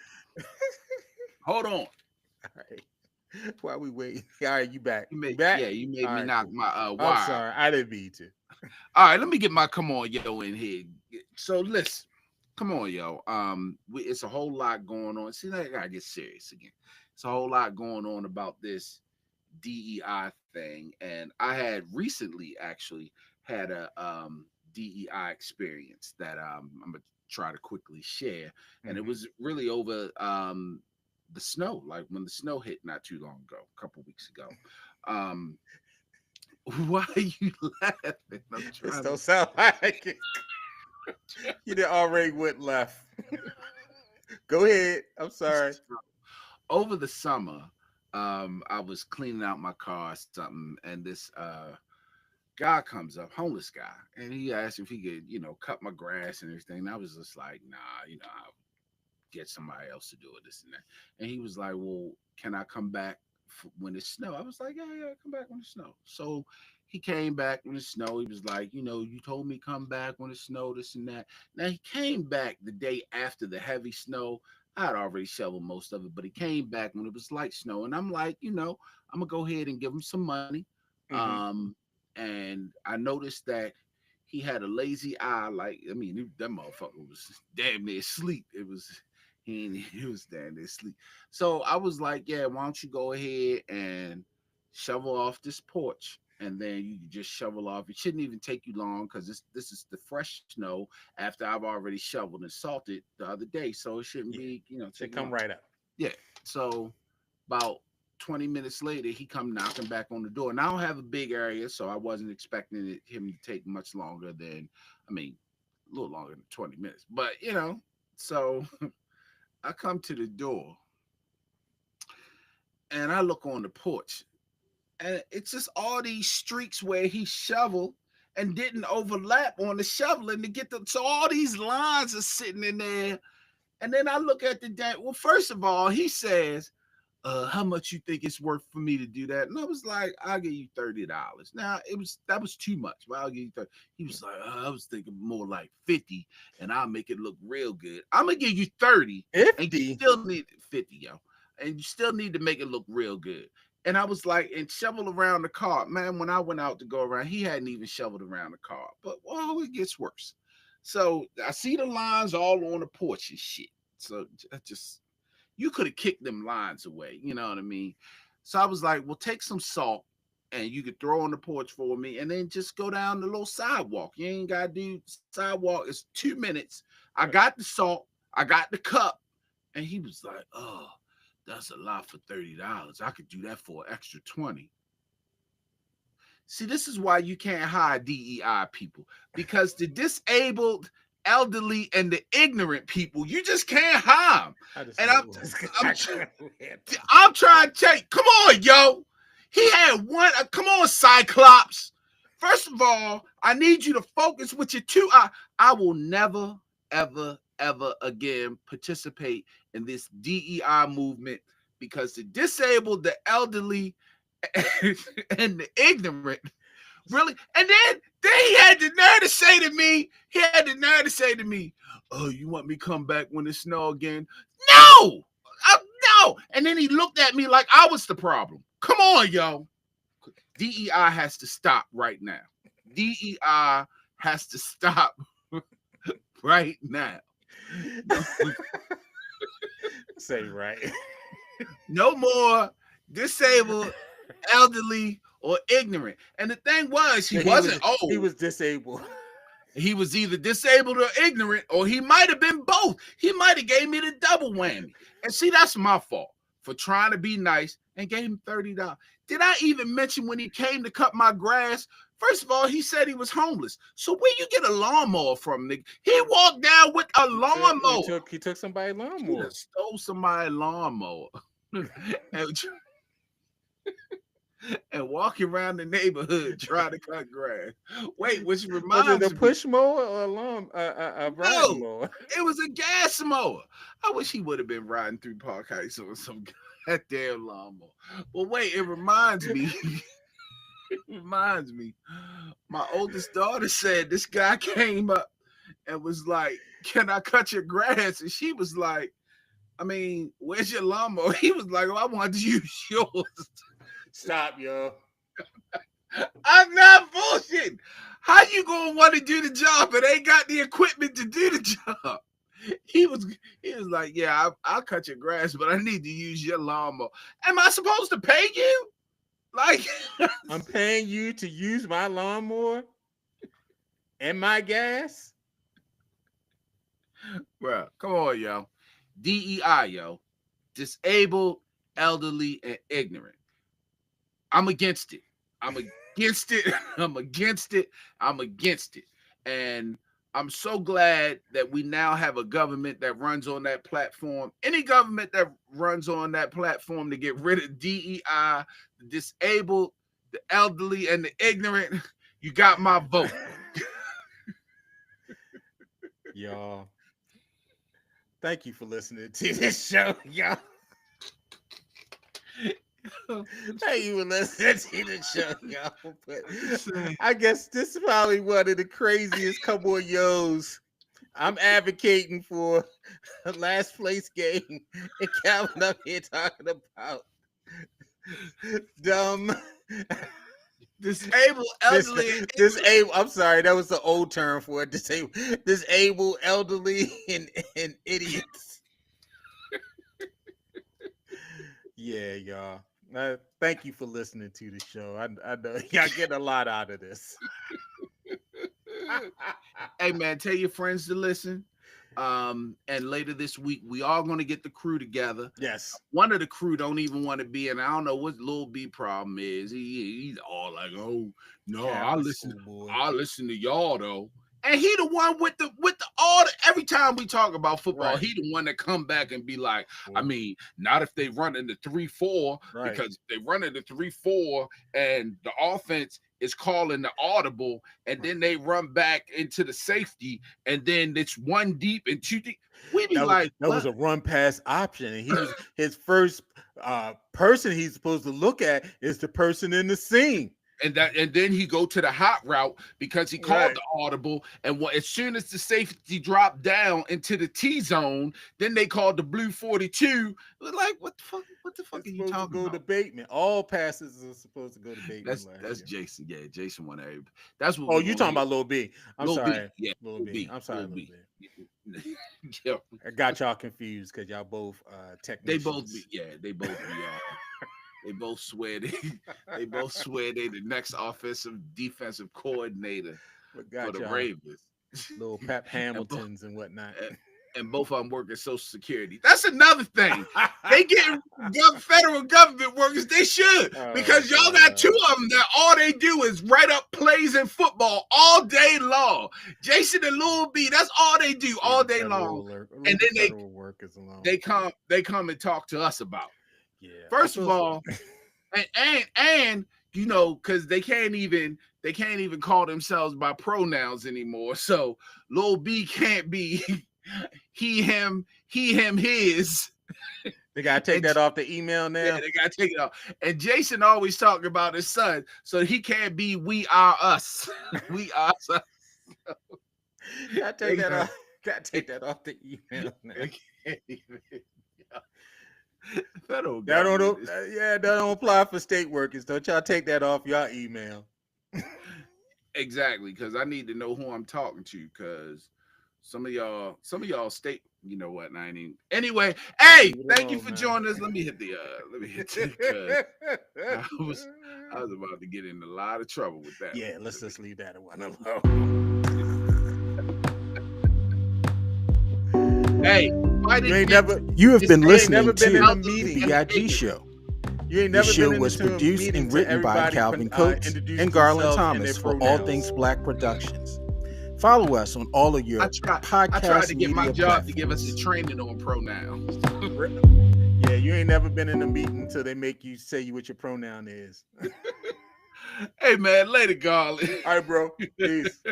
Hold on. All right. While we wait. All right, you back. You You made back? yeah, you made All me right, knock cool. my I'm wire. sorry. I didn't mean to. All right, let me get my come on yo in here. So listen, come on yo. It's a whole lot going on. See, I gotta get serious again. It's a whole lot going on about this DEI thing, and I had recently actually had a DEI experience that I'm gonna try to quickly share, and it Hmm. was really over the snow, like when the snow hit not too long ago, a couple weeks ago. Um, why are you laughing? I'm This trying don't sound like it. You did already went left. Go ahead. I'm sorry. to over the summer. I was cleaning out my car, or something, and this guy comes up, homeless guy, and he asked if he could, cut my grass and everything. And I was just like, nah, I'll get somebody else to do it, this and that. And he was like, well, can I come back when it snow? I was like, yeah, yeah, come back when it snow. So he came back when it snow. He was like, you told me come back when it snow, this and that. Now he came back the day after the heavy snow. I had already shoveled most of it, but he came back when it was light snow. And I'm like, I'm gonna go ahead and give him some money. Hmm. And I noticed that he had a lazy eye. Like, I mean, that motherfucker was damn near asleep. He was damn near asleep. So I was like, yeah, why don't you go ahead and shovel off this porch, and then you can just shovel off. It shouldn't even take you long because this is the fresh snow after I've already shoveled and salted the other day, so it shouldn't Yeah. be Should taking come long. right up. Yeah. So about 20 minutes later, he come knocking back on the door. And I don't have a big area, so I wasn't expecting him to take much longer than, I mean, a little longer than 20 minutes. But, so I come to the door and I look on the porch, and it's just all these streaks where he shoveled and didn't overlap on the shoveling to get the, so all these lines are sitting in there. And then I look at the dang, well, first of all, he says, how much you think it's worth for me to do that? And I was like, I'll give you $30. Now that was too much, but I'll give you 30. He was like, I was thinking more like 50, and I'll make it look real good. I'm gonna give you 30, and you 50. still need 50, yo. And you still need to make it look real good. And I was like, and shovel around the car. Man, when I went out to go around, he hadn't even shoveled around the car. But it gets worse. So I see the lines all on the porch and shit. So I just you could have kicked them lines away. You know what I mean? So I was like, well, take some salt and you could throw on the porch for me and then just go down the little sidewalk. You ain't got to do sidewalk. It's 2 minutes. I Right. got the salt, I got the cup. And he was like, oh, that's a lot for $30. I could do that for an extra 20. See, this is why you can't hire DEI people, because the disabled, elderly, and the ignorant people, you just can't hire them. I just And knew it was I'm, going. I'm trying to tell you, come on, yo. He had one. Come on, Cyclops. First of all, I need you to focus with your two. I will never, ever, ever again participate in this DEI movement because the disabled, the elderly, and the ignorant really. And then he had the nerve to say to me, "Oh, you want me to come back when it snow again?" No, no. And then he looked at me like I was the problem. Come on, yo. DEI has to stop right now. DEI has to stop right now. No, Say right. no more disabled, elderly, or ignorant. And the thing was, he So wasn't he old. was disabled. He was either disabled or ignorant, or he might have been both. He might have gave me the double whammy. And see, that's my fault for trying to be nice and gave him $30. Did I even mention when he came to cut my grass? First of all, he said he was homeless. So where you get a lawnmower from, nigga? He walked down with a He lawnmower. took somebody's He done lawnmower. stole somebody's lawnmower. and, and walking around the neighborhood trying to cut grass. Wait, which Was it a reminds me, push mower or a lawn a riding no, mower? it was a gas mower. I wish he would have been riding through Park Heights on some goddamn lawnmower. Well, wait, it reminds me. It reminds me. My oldest daughter said this guy came up and was like, "Can I cut your grass?" And she was like, I mean, where's your lawnmower? He was like, oh, I want to use yours. Stop, yo. I'm not bullshitting. How you gonna want to do the job but ain't got the equipment to do the job? He was like, yeah, I'll cut your grass, but I need to use your lawnmower. Am I supposed to pay you? Like, I'm paying you to use my lawnmower and my gas. bro, come on, yo. DEI, yo. Disabled, elderly, and ignorant. I'm against it. I'm against it. I'm against it. I'm against it. And I'm so glad that we now have a government that runs on that platform. Any government that runs on that platform to get rid of DEI, the disabled, the elderly, and the ignorant, you got my vote. Y'all, thank you for listening to this show, y'all. Thank you for listening to the show, y'all. But I guess this is probably one of the craziest come on yos. I'm advocating for a last place game and Calvin up here talking about dumb Disabled, elderly, disabled. I'm sorry, that was the old term for it. Disabled, elderly, and idiots. Yeah, y'all. Thank you for listening to the show. I know y'all get a lot out of this. Hey man, tell your friends to listen. And later this week, we are going to get the crew together. Yes. One of the crew don't even want to be in. I don't know what Lil B problem is. He's all like, "Oh no, I listen to y'all though." And he the one with the all. Every time we talk about football, Right. he the one that come back and be like, "I mean, not if they run in the 3-4, Right. because they run in the 3-4 and the offense is calling the audible, and then they run back into the safety, and then it's one deep and two deep." We be that was a run pass option, and he was his first person he's supposed to look at is the person in the scene. And then he go to the hot route because he called the audible, and as soon as the safety dropped down into the T zone, then they called the blue 42. Like, what the fuck are you talking about? To Bateman. All passes are supposed to go to Bateman. That's Jason. Yeah, Jason won every. That's what. Oh, you talking about Lil B? I'm Lil sorry, B. Yeah, Lil B. I'm sorry, Lil B. Yeah. I got y'all confused because y'all both technicians. They both be. Yeah, they both be. They both swear they both swear they the next offensive defensive coordinator for the Ravens. Little Pep Hamiltons and whatnot. And both of them work at Social Security. That's another thing. They get federal government workers. They should, because y'all got two of them that all they do is write up plays in football all day long. Jason and Lil B, that's all they do all day long. And then they come and talk to us about. Yeah. First of all, and you know, because they can't even call themselves by pronouns anymore. So Lil B can't be he, him, his. They gotta take that off the email now. Yeah, they gotta take it off. And Jason always talking about his son, so he can't be we are us. We are us. Gotta take that off. Gotta take that off the email now. Federal that don't apply for state workers. Don't y'all take that off your email. Exactly, because I need to know who I'm talking to, because some of y'all state, you know what, I ain't even. Anyway, hey, thank you for joining us. Let me hit the I was about to get in a lot of trouble with that. Yeah, let's just leave that one alone. Hey, you have been listening to the B.I.G. show. The show was produced and written by Calvin Coates and Garland Thomas for All Things Black Productions. Follow us on all of your podcast. I tried to get my job platforms. to give us a training on pronouns. Yeah, you ain't never been in a meeting until they make you say what your pronoun is. Hey man, later, Garland. All right, bro. Peace.